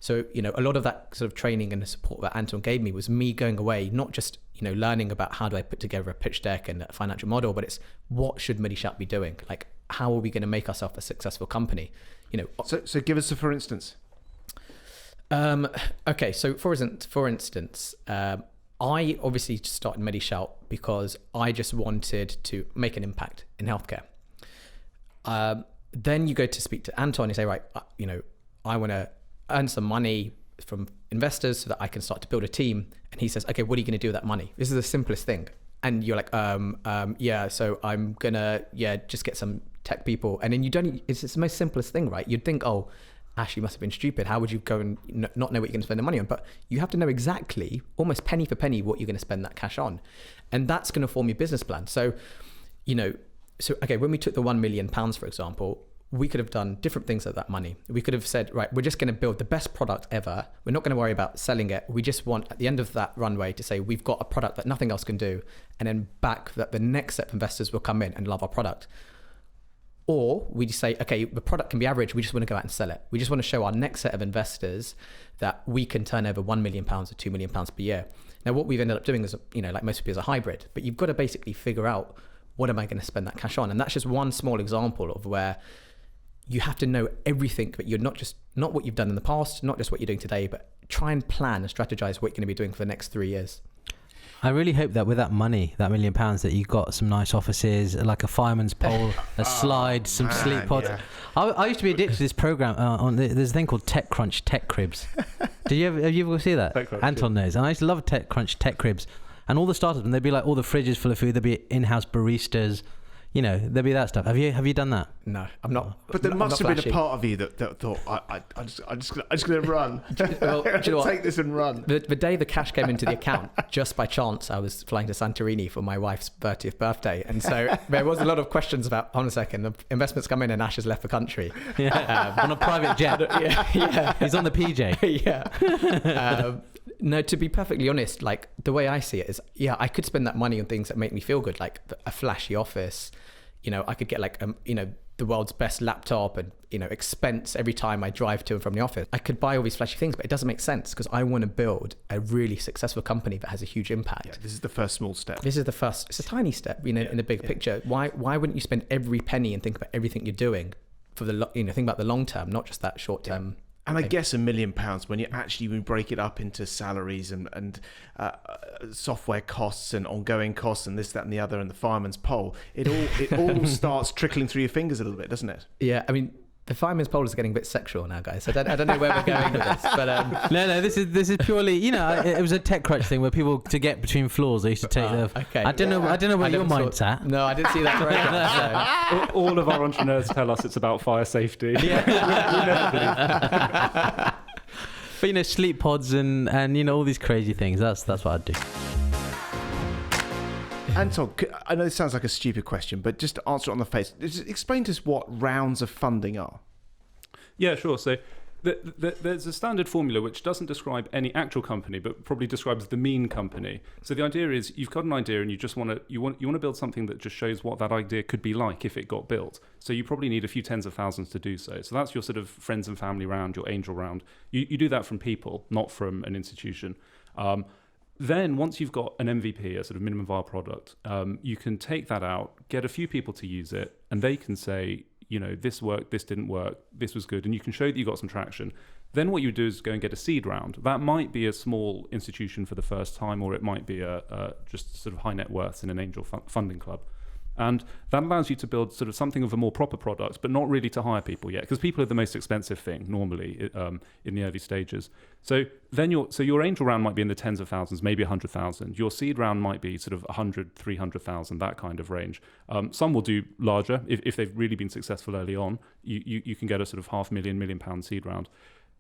Speaker 3: So, a lot of that sort of training and the support that Anton gave me was me going away, not just, learning about how do I put together a pitch deck and a financial model, but it's what should Medishout be doing? Like, how are we going to make ourselves a successful company?
Speaker 2: So give us a for instance.
Speaker 3: Okay, so for instance, I obviously started Medishout because I just wanted to make an impact in healthcare. Then you go to speak to Anton and say, right, I want to earn some money from investors so that I can start to build a team. And he says, okay, what are you going to do with that money? This is the simplest thing. And you're like, so I'm gonna, just get some tech people. And then it's the most simplest thing, right? You'd think, oh, Ashley must have been stupid. How would you go and not know what you're going to spend the money on? But you have to know exactly, almost penny for penny, what you're going to spend that cash on. And that's going to form your business plan. So, okay, when we took the £1 million, for example, we could have done different things with that money. We could have said, right, we're just going to build the best product ever. We're not going to worry about selling it. We just want, at the end of that runway, to say we've got a product that nothing else can do, and then back that the next set of investors will come in and love our product. Or we just say, okay, the product can be average. We just want to go out and sell it. We just want to show our next set of investors that we can turn over £1 million or £2 million per year. Now, what we've ended up doing is, like most people, is a hybrid. But you've got to basically figure out, what am I going to spend that cash on? And that's just one small example of where you have to know everything, but you're not what you've done in the past, not just what you're doing today, but try and plan and strategize what you're going to be doing for the next 3 years.
Speaker 1: I really hope that with that money, that £1 million, that you got some nice offices, like a fireman's pole, a slide, some sleep pods. Yeah. I used to be addicted to this program. There's a thing called TechCrunch Tech Cribs. Have you ever see that? Anton knows. And I used to love TechCrunch Tech Cribs. And all the startups, and they'd be like all the fridges full of food. There'd be in-house baristas. There'd be that stuff. Have you done that?
Speaker 3: No, I'm not.
Speaker 2: But there must have been a part of you that thought, I'm just going to run.
Speaker 3: Well, do you know
Speaker 2: take this and run.
Speaker 3: The day the cash came into the account, just by chance, I was flying to Santorini for my wife's 30th birthday. And so there was a lot of questions about, hold on a second, the investment's come in and Ash has left the country.
Speaker 1: Yeah, on a private jet.
Speaker 3: Yeah.
Speaker 1: He's on the PJ.
Speaker 3: Yeah. No, to be perfectly honest, like the way I see it is, I could spend that money on things that make me feel good, like a flashy office. I could get like, the world's best laptop and, expense every time I drive to and from the office. I could buy all these flashy things, but it doesn't make sense because I want to build a really successful company that has a huge impact.
Speaker 2: Yeah, this is the first small step.
Speaker 3: It's a tiny step, in the big picture. Why wouldn't you spend every penny and think about everything you're doing for think about the long term, not just that short term.
Speaker 2: Yeah. And I guess £1 million, when you actually break it up into salaries and software costs and ongoing costs and this, that, and the other, and the fireman's pole, it all starts trickling through your fingers a little bit, doesn't it?
Speaker 3: Yeah, I mean, the fireman's pole is getting a bit sexual now, guys. I don't know where we're going with this, but
Speaker 1: no, this is purely, it was a TechCrunch thing where people, to get between floors, they used to take
Speaker 3: okay.
Speaker 1: I don't know where your mind's at.
Speaker 3: No, I didn't see that program.
Speaker 4: All of our entrepreneurs tell us it's about fire safety.
Speaker 3: Yeah.
Speaker 1: But sleep pods and all these crazy things. That's what I'd do.
Speaker 2: Anton, I know this sounds like a stupid question, but just to answer it on the face, just explain to us what rounds of funding are.
Speaker 4: Yeah, sure. So there's a standard formula which doesn't describe any actual company, but probably describes the mean company. So the idea is you've got an idea and you just want to build something that just shows what that idea could be like if it got built. So you probably need a few tens of thousands to do so. So that's your sort of friends and family round, your angel round. You do that from people, not from an institution. Then once you've got an MVP, a sort of minimum viable product, you can take that out, get a few people to use it, and they can say, this worked, this didn't work, this was good, and you can show that you got some traction. Then what you do is go and get a seed round. That might be a small institution for the first time, or it might be a just sort of high net worths in an angel funding club. And that allows you to build sort of something of a more proper product, but not really to hire people yet, because people are the most expensive thing normally in the early stages. So then your angel round might be in the tens of thousands, maybe 100,000. Your seed round might be sort of 100, 300,000, that kind of range. Some will do larger if they've really been successful early on. You can get a sort of £500,000, £1 million seed round.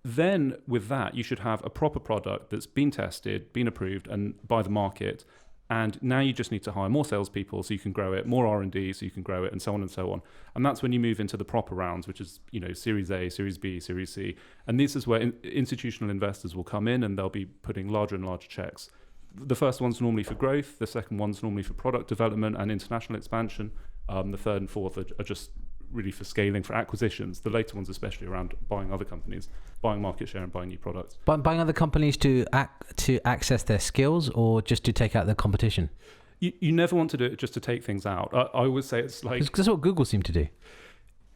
Speaker 4: Then with that, you should have a proper product that's been tested, been approved, and by the market. And now you just need to hire more salespeople so you can grow it, more R&D so you can grow it, and so on and so on. And that's when you move into the proper rounds, which is Series A, Series B, Series C. And this is where institutional investors will come in and they'll be putting larger and larger checks. The first one's normally for growth. The second one's normally for product development and international expansion. The third and fourth are just really for scaling, for acquisitions. The later ones especially around buying other companies, buying market share and buying new products.
Speaker 1: But buying other companies to access their skills, or just to take out their competition?
Speaker 4: You never want to do it just to take things out. I always say it's like...
Speaker 1: Because that's what Google seemed to do.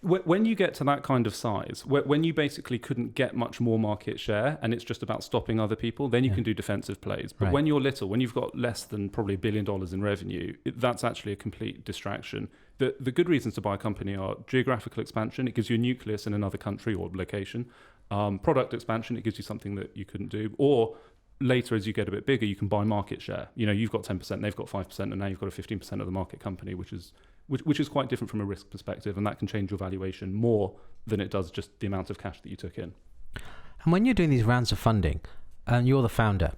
Speaker 4: When you get to that kind of size, when you basically couldn't get much more market share and it's just about stopping other people, then you can do defensive plays. But when you're little, when you've got less than probably $1 billion in revenue, that's actually a complete distraction. The good reasons to buy a company are geographical expansion. It gives you a nucleus in another country or location. Product expansion, it gives you something that you couldn't do. Or later, as you get a bit bigger, you can buy market share. You've got 10%, they've got 5%, and now you've got a 15% of the market company, which is quite different from a risk perspective, and that can change your valuation more than it does just the amount of cash that you took in.
Speaker 1: And when you're doing these rounds of funding, and you're the founder,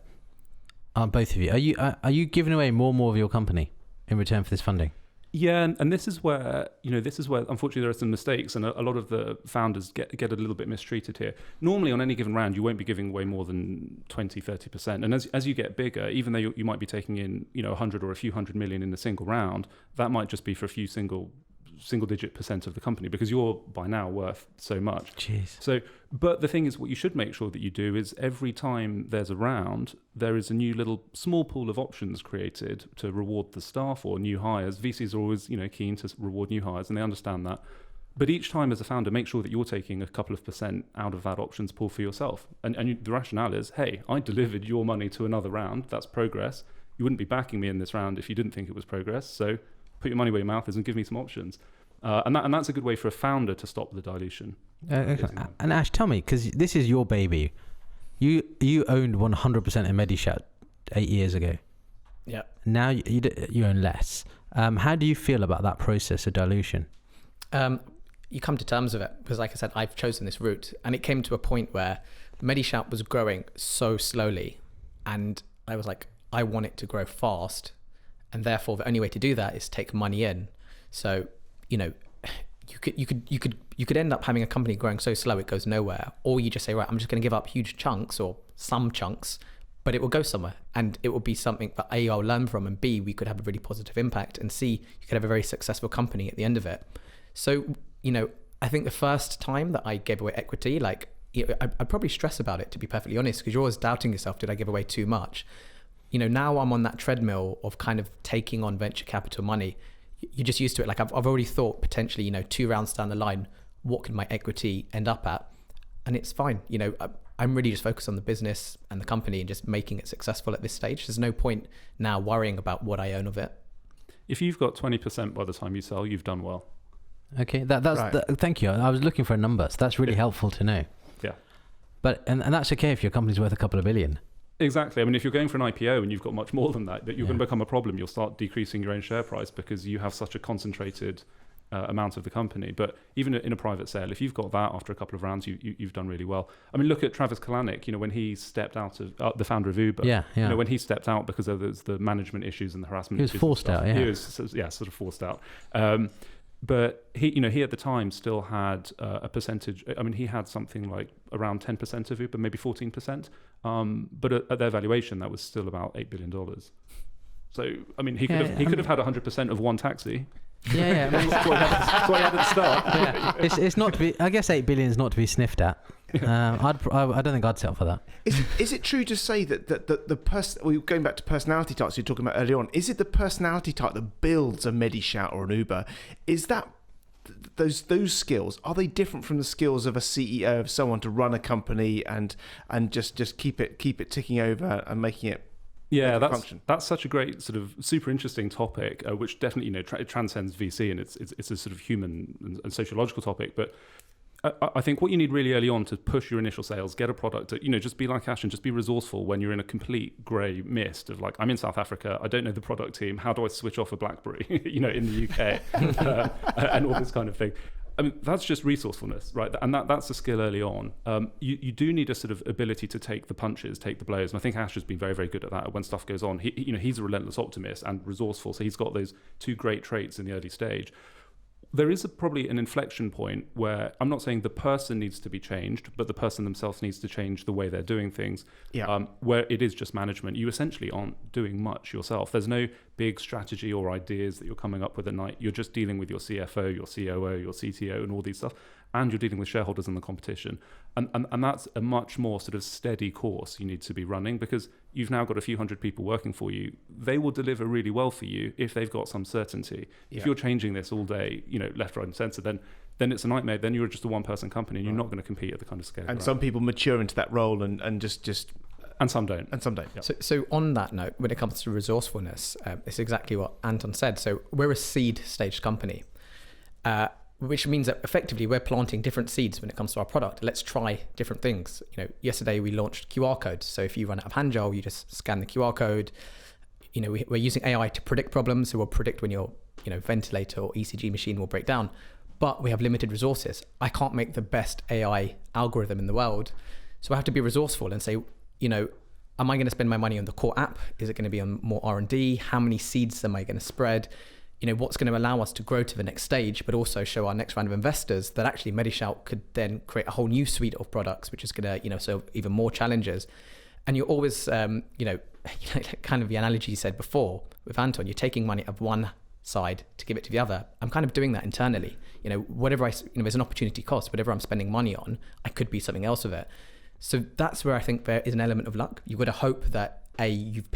Speaker 1: both of you, are you giving away more and more of your company in return for this funding?
Speaker 4: Yeah, and this is where unfortunately there are some mistakes, and a lot of the founders get a little bit mistreated here. Normally on any given round, you won't be giving away more than 20, 30%. And as you get bigger, even though you might be taking in 100 or a few hundred million in a single round, that might just be for a few single-digit % of the company, because you're by now worth so much.
Speaker 1: Jeez.
Speaker 4: So, but the thing is, what you should make sure that you do is every time there's a round, there is a new little small pool of options created to reward the staff or new hires. VCs are always, keen to reward new hires, and they understand that. But each time as a founder, make sure that you're taking a couple of % out of that options pool for yourself. And the rationale is, hey, I delivered your money to another round. That's progress. You wouldn't be backing me in this round if you didn't think it was progress. So put your money where your mouth is and give me some options. And that's a good way for a founder to stop the dilution.
Speaker 1: Okay. And Ash, tell me, because this is your baby. You owned 100% of Medishout 8 years ago.
Speaker 3: Yeah.
Speaker 1: Now you own less. How do you feel about that process of dilution?
Speaker 3: You come to terms with it, because like I said, I've chosen this route, and it came to a point where Medishout was growing so slowly, and I was like, I want it to grow fast, and therefore the only way to do that is take money in. So you could end up having a company growing so slow it goes nowhere, or you just say, right, I'm just going to give up huge chunks or some chunks, but it will go somewhere, and it will be something that A, I'll learn from, and B, we could have a really positive impact, and C, you could have a very successful company at the end of it. So I think the first time that I gave away equity, I'd probably stress about it, to be perfectly honest, because you're always doubting yourself, did I give away too much? Now I'm on that treadmill of kind of taking on venture capital money. You're just used to it. Like I've already thought potentially, 2 rounds down the line, what could my equity end up at? And it's fine. I'm really just focused on the business and the company and just making it successful at this stage. There's no point now worrying about what I own of it.
Speaker 4: If you've got 20% by the time you sell, you've done well.
Speaker 1: Okay, that's right. Thank you. I was looking for a number, so that's really helpful to know.
Speaker 4: Yeah.
Speaker 1: But and that's okay if your company's worth a couple of billion.
Speaker 4: Exactly. I mean, if you're going for an IPO and you've got much more than that, you're going to become a problem. You'll start decreasing your own share price because you have such a concentrated amount of the company. But even in a private sale, if you've got that after a couple of rounds, you've done really well. I mean, look at Travis Kalanick, when he stepped out of the founder of Uber.
Speaker 1: Yeah.
Speaker 4: When he stepped out because of the management issues and the harassment
Speaker 1: He was
Speaker 4: issues.
Speaker 1: forced out, yeah.
Speaker 4: He was, sort of forced out. But he at the time still had a percentage. I mean, he had something like around 10% of Uber, maybe 14%. But at their valuation, that was still about $8 billion. So, I mean, he could have had 100% of one taxi.
Speaker 1: Yeah. I mean,
Speaker 4: That's what he had at the start.
Speaker 1: yeah. It's not to be. I guess 8 billion is not to be sniffed at. I don't think I'd settle for that.
Speaker 2: Is it true to say that the person, we're going back to personality types you were talking about earlier on, is it the personality type that builds a Medishout or an Uber? Is that those skills, are they different from the skills of a CEO, of someone to run a company and just keep it ticking over and making it function?
Speaker 4: That's such a great sort of super interesting topic, which definitely it transcends VC, and it's a sort of human and sociological topic. But I think what you need really early on to push your initial sales, get a product, just be like Ash and just be resourceful when you're in a complete grey mist of like, I'm in South Africa, I don't know the product team, how do I switch off a BlackBerry, in the UK, and all this kind of thing. I mean, that's just resourcefulness, right? And that's a skill early on. You do need a sort of ability to take the punches, take the blows. And I think Ash has been very, very good at that. When stuff goes on, he's a relentless optimist and resourceful. So he's got those two great traits in the early stage. There is probably an inflection point where I'm not saying the person needs to be changed, but the person themselves needs to change the way they're doing things.
Speaker 2: Yeah.
Speaker 4: Where it is just management. You essentially aren't doing much yourself. There's no big strategy or ideas that you're coming up with at night. You're just dealing with your CFO, your COO, your CTO, and all these stuff. And you're dealing with shareholders and the competition. And that's a much more sort of steady course you need to be running, because you've now got a few hundred people working for you. They will deliver really well for you if they've got some certainty.
Speaker 2: Yeah.
Speaker 4: If you're changing this all day, left, right, and centre, then it's a nightmare. Then you're just a one-person company, and you're not going to compete at the kind of scale.
Speaker 2: And some people mature into that role and just
Speaker 4: and some don't.
Speaker 2: Yep.
Speaker 3: So on that note, when it comes to resourcefulness, it's exactly what Anton said. So we're a seed stage company, which means that effectively we're planting different seeds when it comes to our product. Let's try different things. Yesterday we launched QR codes. So if you run out of hand gel, you just scan the QR code. We're using AI to predict problems. So we'll predict when your ventilator or ECG machine will break down. But we have limited resources. I can't make the best AI algorithm in the world. So I have to be resourceful and say, am I going to spend my money on the core app? Is it going to be on more R&D? How many seeds am I going to spread? What's going to allow us to grow to the next stage, but also show our next round of investors that actually Medishout could then create a whole new suite of products, which is going to, solve even more challenges. And you're always, kind of the analogy you said before with Anton, you're taking money of one side to give it to the other. I'm kind of doing that internally. Whatever there's an opportunity cost, whatever I'm spending money on, I could be something else with it. So that's where I think there is an element of luck. You've got to hope that you've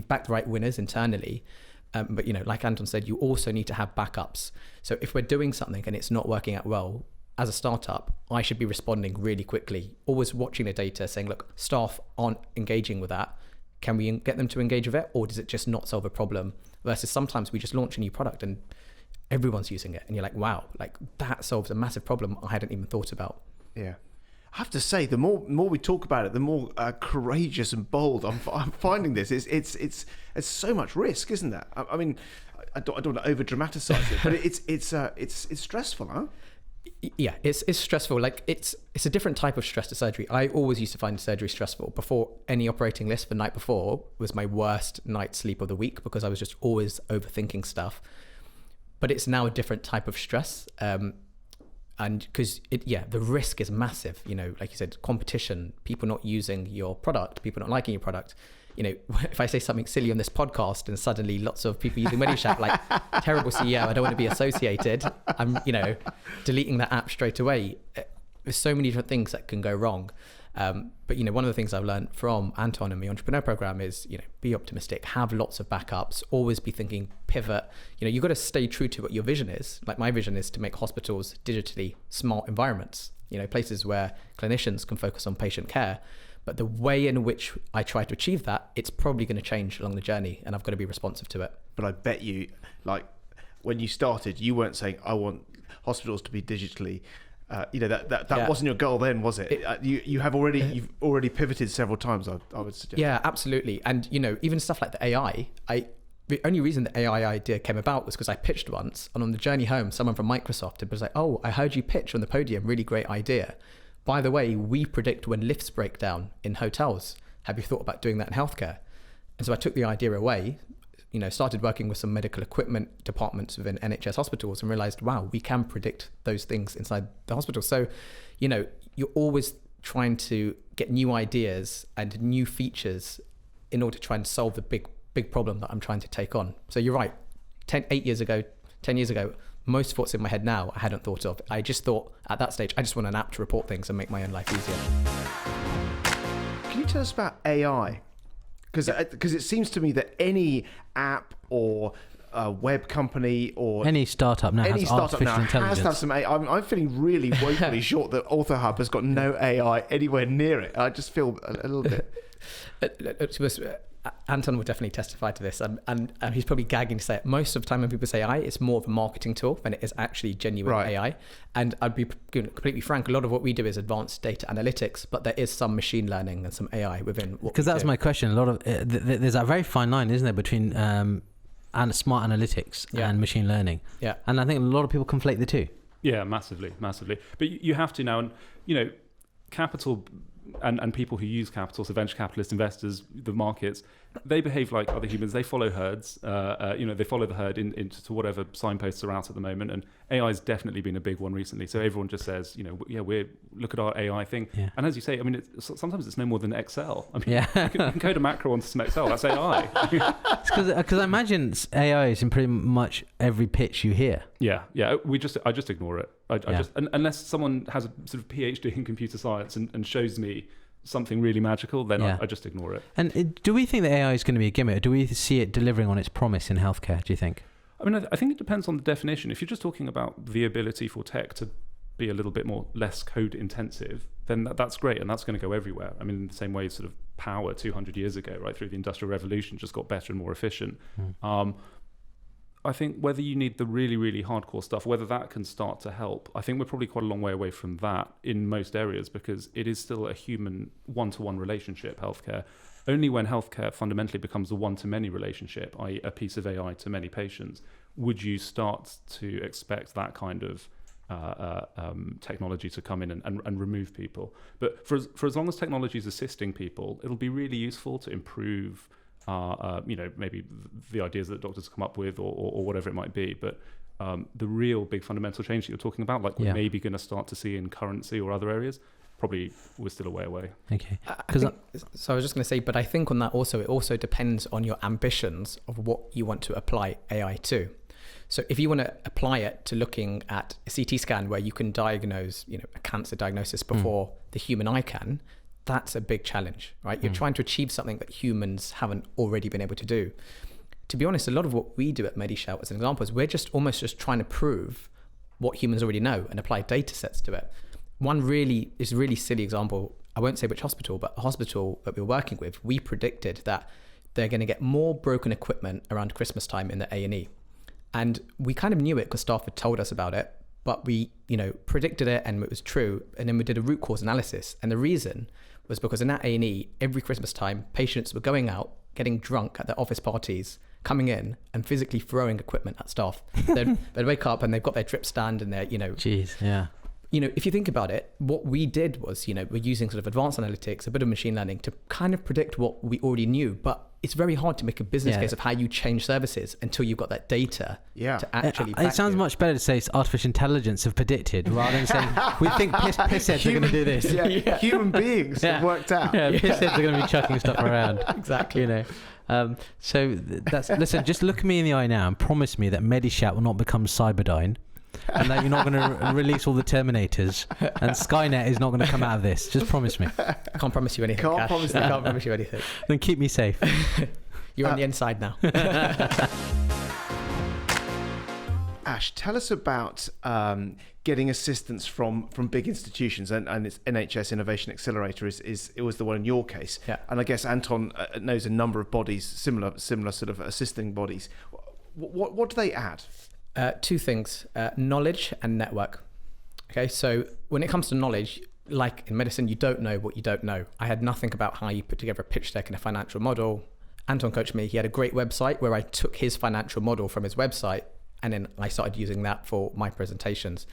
Speaker 3: backed the right winners internally. But like Anton said, you also need to have backups. So if we're doing something and it's not working out well, as a startup, I should be responding really quickly, always watching the data, saying, look, staff aren't engaging with that. Can we get them to engage with it? Or does it just not solve a problem? Versus sometimes we just launch a new product and everyone's using it. And you're like, wow, like that solves a massive problem I hadn't even thought about.
Speaker 2: Yeah. I have to say, the more we talk about it, the more courageous and bold I'm finding this. It's so much risk, isn't there? I mean, I don't want to over dramatize it, but it's stressful, huh?
Speaker 3: Yeah, it's stressful. Like it's a different type of stress to surgery. I always used to find surgery stressful. Before any operating list the night before was my worst night's sleep of the week, because I was just always overthinking stuff. But it's now a different type of stress. And because the risk is massive, like you said, competition, people not using your product, people not liking your product. If I say something silly on this podcast and suddenly lots of people using Medishout, like terrible CEO, I don't want to be associated. I'm, deleting that app straight away. There's so many different things that can go wrong. But one of the things I've learned from Anton and the entrepreneur program is, be optimistic, have lots of backups, always be thinking pivot. You've got to stay true to what your vision is. Like my vision is to make hospitals digitally smart environments, places where clinicians can focus on patient care. But the way in which I try to achieve that, it's probably going to change along the journey, and I've got to be responsive to it.
Speaker 2: But I bet you, like when you started, you weren't saying, I want hospitals to be digitally that wasn't your goal then, was it? You've already pivoted several times, I would suggest.
Speaker 3: Yeah, absolutely. And even stuff like the AI, the only reason the AI idea came about was because I pitched once, and on the journey home, someone from Microsoft was like, "Oh, I heard you pitch on the podium. Really great idea. By the way, we predict when lifts break down in hotels. Have you thought about doing that in healthcare?" And so I took the idea away, started working with some medical equipment departments within NHS hospitals and realized, wow, we can predict those things inside the hospital. So, you're always trying to get new ideas and new features in order to try and solve the big problem that I'm trying to take on. So you're right. 10 years ago, most thoughts in my head now I hadn't thought of. I just thought at that stage, I just want an app to report things and make my own life easier.
Speaker 2: Can you tell us about AI? Because it seems to me that any app or a web company or
Speaker 1: any startup now has artificial intelligence.
Speaker 2: Has to have some AI. I'm feeling really woefully short that OrthoHub has got no AI anywhere near it. I just feel a little bit.
Speaker 3: Anton will definitely testify to this, and he's probably gagging to say it. Most of the time when people say AI, it's more of a marketing tool than it is actually genuine AI. And I'd be completely frank, a lot of what we do is advanced data analytics, but there is some machine learning and some AI within what we do.
Speaker 1: Because that's my question. A lot of there's a very fine line, isn't there, between and smart analytics and machine learning.
Speaker 3: Yeah.
Speaker 1: And I think a lot of people conflate the two.
Speaker 4: Yeah, massively. But you have to now, and capital and people who use capital, so venture capitalists, investors, the markets, they behave like other humans. They follow herds. They follow the herd into whatever signposts are out at the moment. And AI has definitely been a big one recently. So everyone just says, we look at our AI thing. Yeah. And as you say, sometimes it's no more than Excel. you can code a macro onto some Excel. That's AI.
Speaker 1: Because I imagine AI is in pretty much every pitch you hear.
Speaker 4: Yeah. I just ignore it. I just unless someone has a sort of PhD in computer science and shows me something really magical, then I just ignore it.
Speaker 1: And do we think that AI is going to be a gimmick, or do we see it delivering on its promise in healthcare, do you think?
Speaker 4: I think it depends on the definition. If you're just talking about the ability for tech to be a little bit less code intensive, then that's great, and that's going to go everywhere. In the same way sort of power 200 years ago, right through the Industrial Revolution, just got better and more efficient. I think whether you need the really, really hardcore stuff, whether that can start to help, I think we're probably quite a long way away from that in most areas, because it is still a human one-to-one relationship, healthcare. Only when healthcare fundamentally becomes a one-to-many relationship, i.e. a piece of AI to many patients, would you start to expect that kind of technology to come in and remove people. But for as long as technology is assisting people, it'll be really useful to improve maybe the ideas that doctors come up with or whatever it might be. But the real big fundamental change that you're talking about, like we're maybe going to start to see in currency or other areas, probably we're still a way away.
Speaker 1: Okay.
Speaker 3: So I was just going to say, but I think on that also, it also depends on your ambitions of what you want to apply AI to. So if you want to apply it to looking at a CT scan where you can diagnose, a cancer diagnosis before the human eye can, that's a big challenge, right? You're trying to achieve something that humans haven't already been able to do. To be honest, a lot of what we do at Medishout, as an example, is we're just trying to prove what humans already know and apply data sets to it. One really silly example, I won't say which hospital, but a hospital that we're working with, we predicted that they're going to get more broken equipment around Christmas time in the A&E. And we kind of knew it because staff had told us about it, but we, predicted it and it was true. And then we did a root cause analysis. And the reason was because in that A&E, every Christmas time, patients were going out, getting drunk at their office parties, coming in and physically throwing equipment at staff. They'd wake up and they've got their drip stand and they're,
Speaker 1: Jeez, yeah.
Speaker 3: If you think about it, what we did was, we're using sort of advanced analytics, a bit of machine learning to kind of predict what we already knew. But it's very hard to make a business case of how you change services until you've got that data to actually
Speaker 1: It sounds much better to say it's artificial intelligence have predicted rather than saying we think pissheads are going to do this.
Speaker 2: Human beings have worked out.
Speaker 1: Pissheads are going to be chucking stuff around.
Speaker 3: Exactly.
Speaker 1: So listen, just look at me in the eye now and promise me that Medishout will not become Cyberdyne. And that you're not going to release all the Terminators, and Skynet is not going to come out of this. Just promise me.
Speaker 3: I can't promise you anything. Can't promise you anything.
Speaker 1: Then keep me safe.
Speaker 3: You're on the inside now.
Speaker 2: Ash, tell us about getting assistance from big institutions, and it's NHS Innovation Accelerator it was the one in your case.
Speaker 3: Yeah.
Speaker 2: And I guess Anton knows a number of bodies, similar sort of assisting bodies. What do they add?
Speaker 3: Two things, knowledge and network. Okay, so when it comes to knowledge, like in medicine, you don't know what you don't know. I had nothing about how you put together a pitch deck and a financial model. Anton coached me. He had a great website where I took his financial model from his website, and then I started using that for my presentations.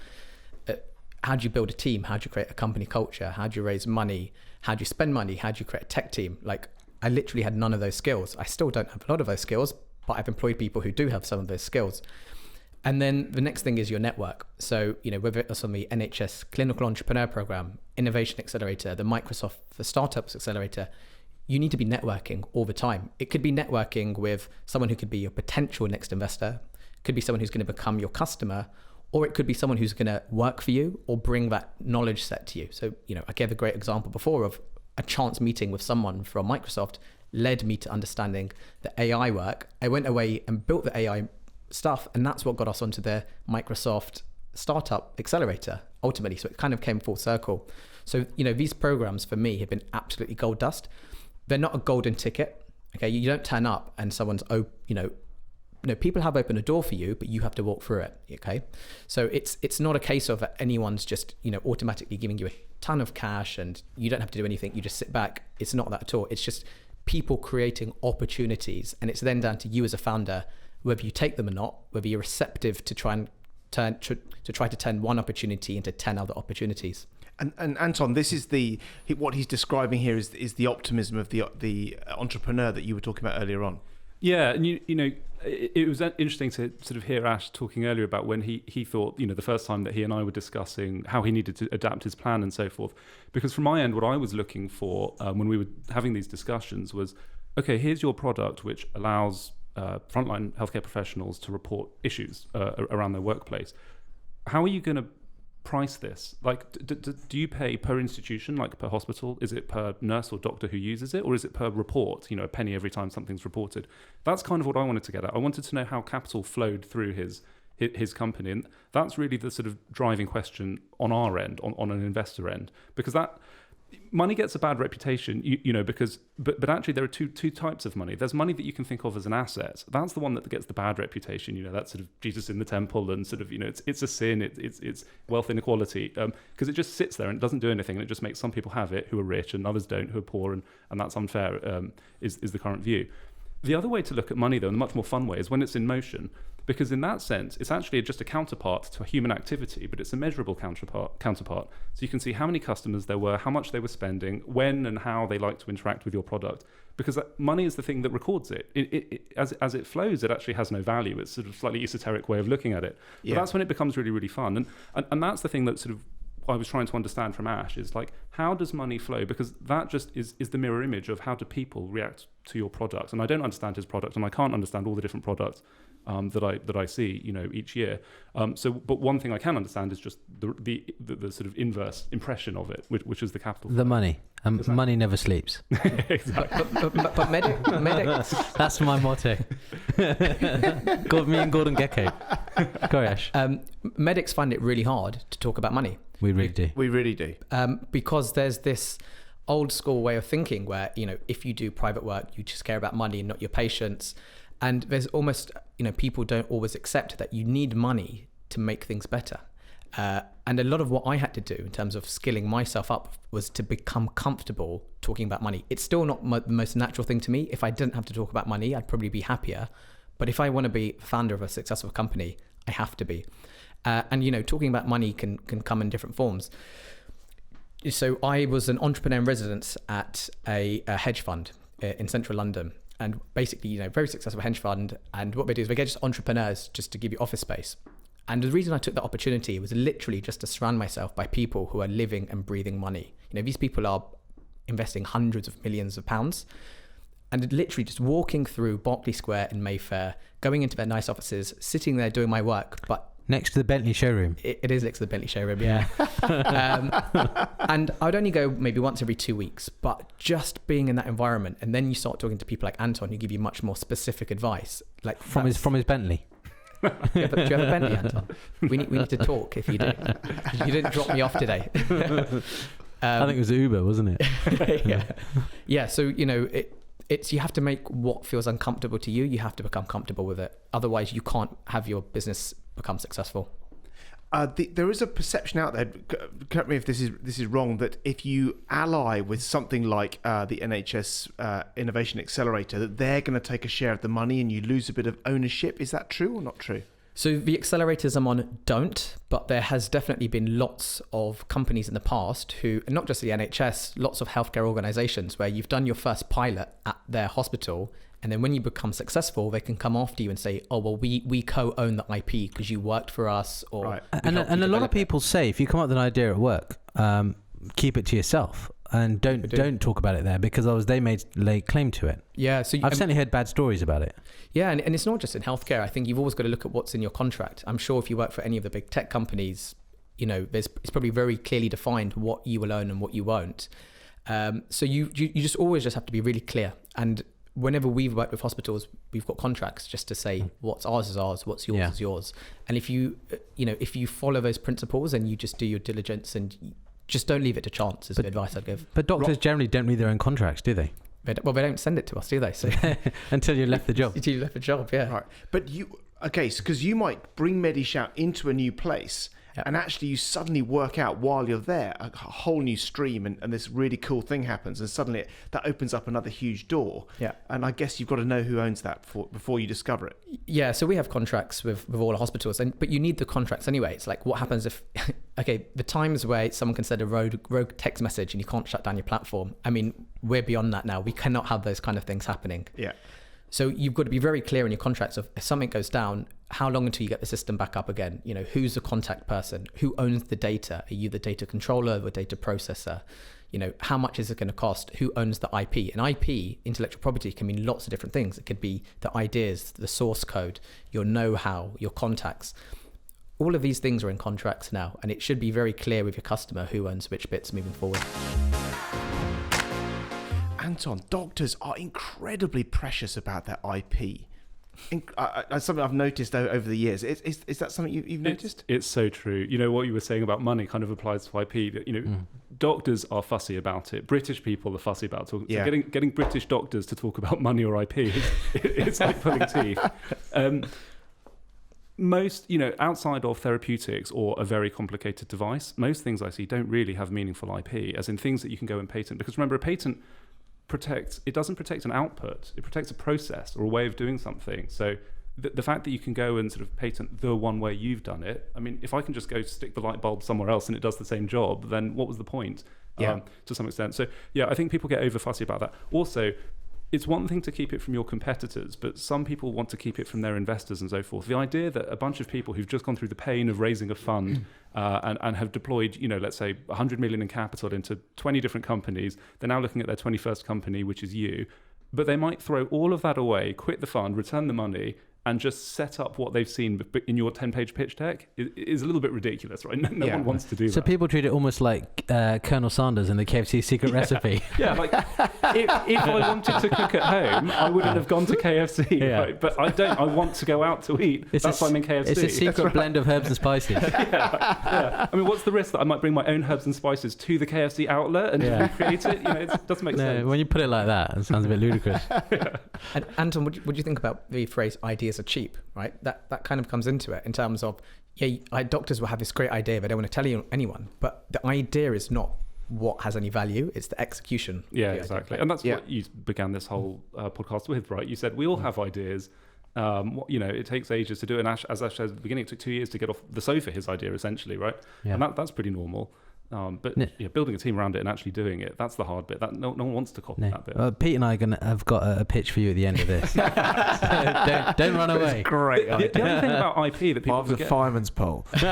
Speaker 3: How do you build a team? How do you create a company culture? How do you raise money? How do you spend money? How do you create a tech team? Like, I literally had none of those skills. I still don't have a lot of those skills, but I've employed people who do have some of those skills. And then the next thing is your network. So, whether it's on the NHS Clinical Entrepreneur Program, Innovation Accelerator, the Microsoft for Startups Accelerator, you need to be networking all the time. It could be networking with someone who could be your potential next investor, could be someone who's going to become your customer, or it could be someone who's going to work for you or bring that knowledge set to you. So, I gave a great example before of a chance meeting with someone from Microsoft led me to understanding the AI work. I went away and built the AI stuff, and that's what got us onto the Microsoft Startup Accelerator ultimately. So it kind of came full circle. So, these programs for me have been absolutely gold dust. They're not a golden ticket. Okay. You don't turn up and someone's, people have opened a door for you, but you have to walk through it. Okay. So it's not a case of anyone's just, automatically giving you a ton of cash and you don't have to do anything. You just sit back. It's not that at all. It's just people creating opportunities. And it's then down to you as a founder, whether you take them or not, whether you're receptive to try to turn one opportunity into 10 other opportunities.
Speaker 2: And Anton, this is what he's describing here is the optimism of the entrepreneur that you were talking about earlier on.
Speaker 4: Yeah, and it was interesting to sort of hear Ash talking earlier about when he thought, the first time that he and I were discussing how he needed to adapt his plan and so forth. Because from my end, what I was looking for when we were having these discussions was, okay, here's your product which allows frontline healthcare professionals to report issues around their workplace. How are you going to price this? Like, do you pay per institution, like per hospital? Is it per nurse or doctor who uses it, or is it per report, a penny every time something's reported? That's kind of what I wanted to get at. I wanted to know how capital flowed through his company, and that's really the sort of driving question on our end, on an investor end, because that money gets a bad reputation, but actually there are two types of money. There's money that you can think of as an asset. That's the one that gets the bad reputation. That's sort of Jesus in the temple, and sort of it's a sin. It's wealth inequality because it just sits there and it doesn't do anything, and it just makes some people have it who are rich and others don't, who are poor, and that's unfair. Is the current view. The other way to look at money, though, and the much more fun way, is when it's in motion. Because in that sense, it's actually just a counterpart to a human activity, but it's a measurable counterpart. So you can see how many customers there were, how much they were spending, when and how they like to interact with your product. Because money is the thing that records it. As it flows, it actually has no value. It's sort of a slightly esoteric way of looking at it. But that's when it becomes really, really fun. And that's the thing that sort of I was trying to understand from Ash is like, how does money flow? Because that just is the mirror image of how do people react to your product. And I don't understand his product, and I can't understand all the different products that I see, each year. But one thing I can understand is just the sort of inverse impression of it, which is the capital.
Speaker 1: The money.
Speaker 4: Exactly.
Speaker 1: Money never sleeps.
Speaker 4: Exactly.
Speaker 3: But medics.
Speaker 1: That's my motto. Me and Gordon Gekko. Kauriah.
Speaker 3: Medics find it really hard to talk about money.
Speaker 1: We really do.
Speaker 2: We really do.
Speaker 3: Because there's this old school way of thinking where, if you do private work, you just care about money and not your patients. And there's almost, people don't always accept that you need money to make things better. And a lot of what I had to do in terms of skilling myself up was to become comfortable talking about money. It's still not the most natural thing to me. If I didn't have to talk about money, I'd probably be happier. But if I want to be founder of a successful company, I have to be. And talking about money can come in different forms. So I was an entrepreneur in residence at a hedge fund in central London. And basically, very successful hedge fund. And what they do is they get just entrepreneurs just to give you office space. And the reason I took that opportunity was literally just to surround myself by people who are living and breathing money. These people are investing hundreds of millions of pounds. And literally just walking through Berkeley Square in Mayfair, going into their nice offices, sitting there doing my work, but
Speaker 1: next to the Bentley showroom.
Speaker 3: It is next to the Bentley showroom, yeah. And I would only go maybe once every 2 weeks, but just being in that environment, and then you start talking to people like Anton who give you much more specific advice, like
Speaker 1: from his Bentley.
Speaker 3: Yeah, but do you have a Bentley, Anton? We need to talk if you do. You didn't drop me off today.
Speaker 1: I think it was Uber, wasn't it?
Speaker 3: Yeah. So it's you have to make what feels uncomfortable to you. You have to become comfortable with it. Otherwise, you can't have your business become successful.
Speaker 2: There is a perception out there, correct me if this is wrong, that if you ally with something like the NHS Innovation Accelerator, that they're going to take a share of the money and you lose a bit of ownership. Is that true or not true?
Speaker 3: So the accelerators I'm on don't, but there has definitely been lots of companies in the past who, and not just the NHS, lots of healthcare organizations where you've done your first pilot at their hospital, and then when you become successful, they can come after you and say, oh, well, we co-own the IP because you worked for us. Or
Speaker 2: Right.
Speaker 1: And a lot of people say, if you come up with an idea at work, keep it to yourself and don't talk about it there, because they lay claim to it.
Speaker 3: Yeah, so
Speaker 1: I've certainly heard bad stories about it.
Speaker 3: Yeah, and it's not just in healthcare. I think you've always got to look at what's in your contract. I'm sure if you work for any of the big tech companies, it's probably very clearly defined what you will own and what you won't. So you just always just have to be really clear. And whenever we've worked with hospitals, we've got contracts just to say what's ours is ours, what's yours is yours. And if you follow those principles and you just do your diligence and just don't leave it to chance is the advice I'd give.
Speaker 1: But doctors generally don't read their own contracts, do they?
Speaker 3: They don't send it to us, do they? So
Speaker 1: Until you left the job.
Speaker 3: Until you left the job, yeah.
Speaker 2: Right. But because you might bring Medishout into a new place,
Speaker 3: Yep.
Speaker 2: and actually you suddenly work out while you're there a whole new stream, and this really cool thing happens, and suddenly that opens up another huge door.
Speaker 3: Yeah.
Speaker 2: And I guess you've got to know who owns that before you discover it.
Speaker 3: Yeah, so we have contracts with all the hospitals, but you need the contracts anyway. It's like, what happens if, the times where someone can send a rogue text message and you can't shut down your platform. I mean, we're beyond that now. We cannot have those kind of things happening.
Speaker 2: Yeah.
Speaker 3: So you've got to be very clear in your contracts of if something goes down, how long until you get the system back up again? Who's the contact person? Who owns the data? Are you the data controller, the data processor? How much is it going to cost? Who owns the IP? And IP, intellectual property, can mean lots of different things. It could be the ideas, the source code, your know-how, your contacts. All of these things are in contracts now, and it should be very clear with your customer who owns which bits moving forward.
Speaker 2: Anton, doctors are incredibly precious about their IP. Something I've noticed over the years. Is that something you've noticed?
Speaker 4: It's so true. What you were saying about money kind of applies to IP. Doctors are fussy about it. British people are fussy about talking.
Speaker 2: Yeah.
Speaker 4: So getting British doctors to talk about money or IP, it's like pulling teeth. Most, outside of therapeutics or a very complicated device, most things I see don't really have meaningful IP, as in things that you can go and patent. Because remember, a patent doesn't protect an output, it protects a process or a way of doing something. So the fact that you can go and sort of patent the one way you've done it, I mean, if I can just go stick the light bulb somewhere else and it does the same job, then what was the point? To some extent. So yeah, I think people get over fussy about that. Also, it's one thing to keep it from your competitors, but some people want to keep it from their investors and so forth. The idea that a bunch of people who've just gone through the pain of raising a fund and have deployed, let's say 100 million in capital into 20 different companies, they're now looking at their 21st company, which is you. But they might throw all of that away, quit the fund, return the money, and just set up what they've seen in your 10-page pitch deck is a little bit ridiculous, right? No one wants to do that.
Speaker 1: So people treat it almost like Colonel Sanders and the KFC secret recipe.
Speaker 4: Yeah, like if I wanted to cook at home, I wouldn't have gone to KFC, right? But I don't. I want to go out to eat. That's why I'm in KFC.
Speaker 1: It's a secret blend of herbs and spices.
Speaker 4: Yeah. I mean, what's the risk that I might bring my own herbs and spices to the KFC outlet and recreate it? It doesn't make sense.
Speaker 1: When you put it like that, it sounds a bit ludicrous.
Speaker 3: And Anton, what do you think about the phrase ideas are cheap, right? That kind of comes into it in terms of, doctors will have this great idea, they don't want to tell anyone, but the idea is not what has any value, it's the execution.
Speaker 4: Yeah, exactly. And that's what you began this whole podcast with, right? You said we all have ideas. It takes ages to do it. And as Ash said at the beginning, it took 2 years to get off the sofa his idea, essentially, right? Yeah. And that's pretty normal. But building a team around it and actually doing it, that's the hard bit. That no one wants to copy that bit.
Speaker 1: Pete and I have got a pitch for you at the end of this. So don't run away.
Speaker 2: Great.
Speaker 4: The other thing about IP that people forget...
Speaker 5: the fireman's pole.
Speaker 4: But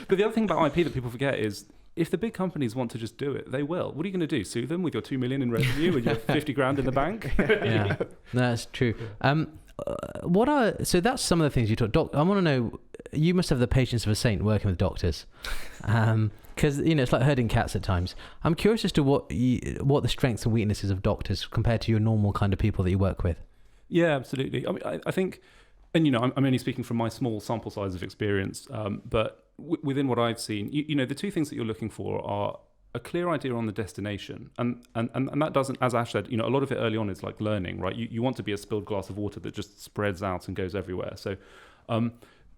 Speaker 4: the other thing about IP that people forget is if the big companies want to just do it, they will. What are you going to do? Sue them with your 2 million in revenue and your 50 grand in the bank?
Speaker 1: Yeah, that's true. So that's some of the things you talk. I want to know. You must have the patience of a saint working with doctors, because it's like herding cats at times. I'm curious as to what the strengths and weaknesses of doctors compared to your normal kind of people that you work with.
Speaker 4: Yeah, absolutely. I mean, I think, and I'm only speaking from my small sample size of experience, but within what I've seen, the two things that you're looking for are a clear idea on the destination, and that doesn't, as Ash said, a lot of it early on is like learning, right? You want to be a spilled glass of water that just spreads out and goes everywhere. So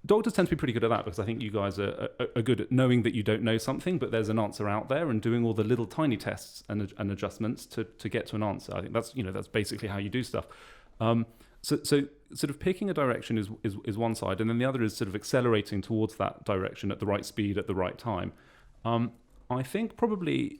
Speaker 4: doctors tend to be pretty good at that, because I think you guys are good at knowing that you don't know something, but there's an answer out there, and doing all the little tiny tests and adjustments to get to an answer. I think that's basically how you do stuff. So sort of picking a direction is one side, and then the other is sort of accelerating towards that direction at the right speed at the right time. I think probably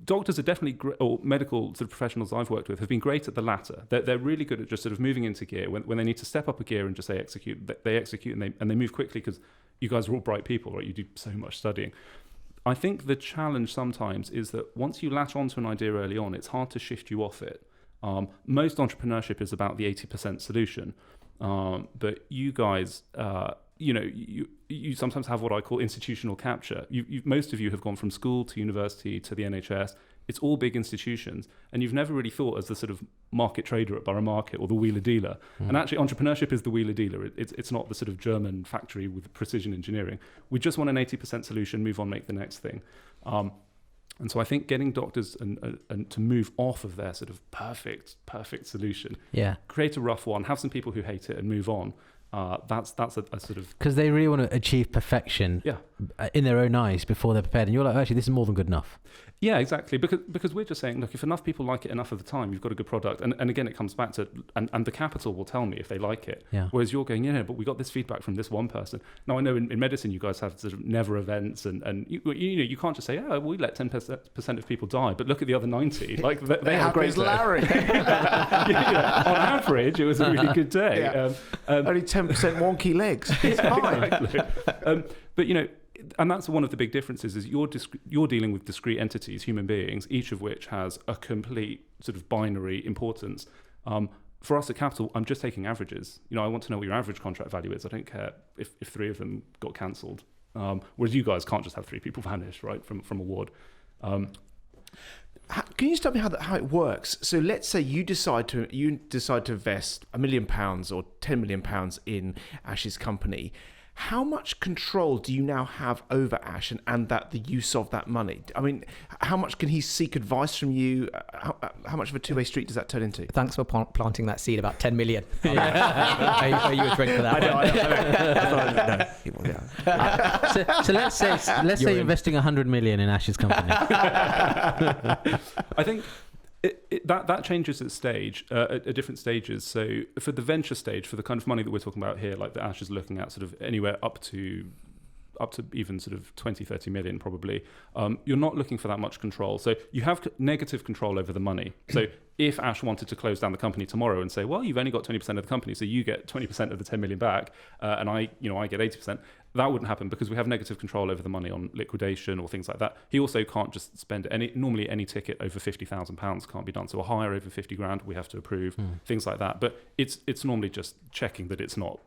Speaker 4: doctors are definitely or medical sort of professionals I've worked with have been great at the latter. They're really good at just sort of moving into gear when they need to step up a gear and just say execute. They execute and they move quickly, because you guys are all bright people, right? You do so much studying. I think the challenge sometimes is that once you latch onto an idea early on, it's hard to shift you off it. Most entrepreneurship is about the 80% solution, but you guys, you sometimes have what I call institutional capture. Most of you have gone from school to university to the NHS. It's all big institutions, and you've never really thought as the sort of market trader at Borough Market or the wheeler dealer. And actually, entrepreneurship is the wheeler dealer. It's not the sort of German factory with precision engineering. We just want an 80% solution, move on, make the next thing. And so I think getting doctors and to move off of their sort of perfect solution, create a rough one, have some people who hate it and move on. That's a sort of,
Speaker 1: because they really want to achieve perfection in their own eyes before they're prepared, and you're like, actually, this is more than good enough.
Speaker 4: Yeah, exactly. Because we're just saying, look, if enough people like it enough of the time, you've got a good product. And again, it comes back to, and the capital will tell me if they like it. Yeah. Whereas you're going, but we got this feedback from this one person. Now, I know in medicine, you guys have sort of never events, and you can't just say, we let 10% of people die, but look at the other 90. Like they have a great day. Larry. On average, it was a really good day.
Speaker 2: Yeah. Only 10% wonky legs. It's fine.
Speaker 4: Exactly. But and that's one of the big differences, is you're dealing with discrete entities, human beings, each of which has a complete sort of binary importance. For us at Capital, I'm just taking averages. I want to know what your average contract value is. I don't care if 3 of them got cancelled. Whereas you guys can't just have 3 people vanish, right, from a ward.
Speaker 2: Can you just tell me how it works? So let's say you decide to invest £1 million or £10 million in Ash's company. How much control do you now have over Ash and the use of that money? I mean, how much can he seek advice from you? How much of a two-way street does that turn into?
Speaker 3: Thanks for planting that seed about 10 million. Are you a drink for that?
Speaker 1: I know. So let's say you're investing 100 million in Ash's company.
Speaker 4: I think that changes at stage, at different stages. So for the venture stage, for the kind of money that we're talking about here, like that Ash is looking at, sort of anywhere up to even sort of 20, 30 million probably, you're not looking for that much control. So you have negative control over the money. So if Ash wanted to close down the company tomorrow and say, well, you've only got 20% of the company, so you get 20% of the 10 million back, and I get 80%, that wouldn't happen, because we have negative control over the money on liquidation or things like that. He also can't just spend normally any ticket over £50,000 can't be done. So a hire over 50 grand, we have to approve, things like that. But it's normally just checking that it's not,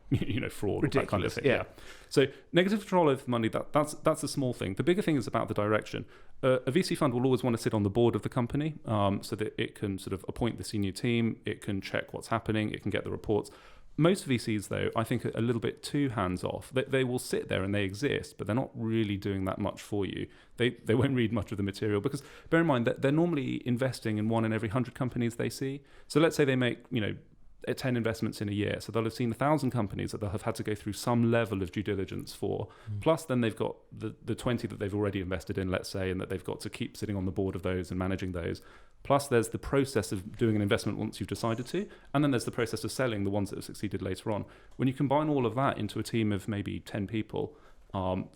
Speaker 4: fraud, or that kind of thing. Yeah. So negative control over the money, that's a small thing. The bigger thing is about the direction. A VC fund will always want to sit on the board of the company, so that it can sort of appoint the senior team, it can check what's happening, it can get the reports. Most VCs, though, I think are a little bit too hands-off. They will sit there and they exist, but they're not really doing that much for you. They won't read much of the material, because bear in mind that they're normally investing in 1 in every 100 companies they see. So let's say they make 10 investments in a year. So they'll have seen 1,000 companies that they'll have had to go through some level of due diligence for. Plus then they've got the 20 that they've already invested in, let's say, and that they've got to keep sitting on the board of those and managing those. Plus there's the process of doing an investment once you've decided to. And then there's the process of selling the ones that have succeeded later on. When you combine all of that into a team of maybe 10 people,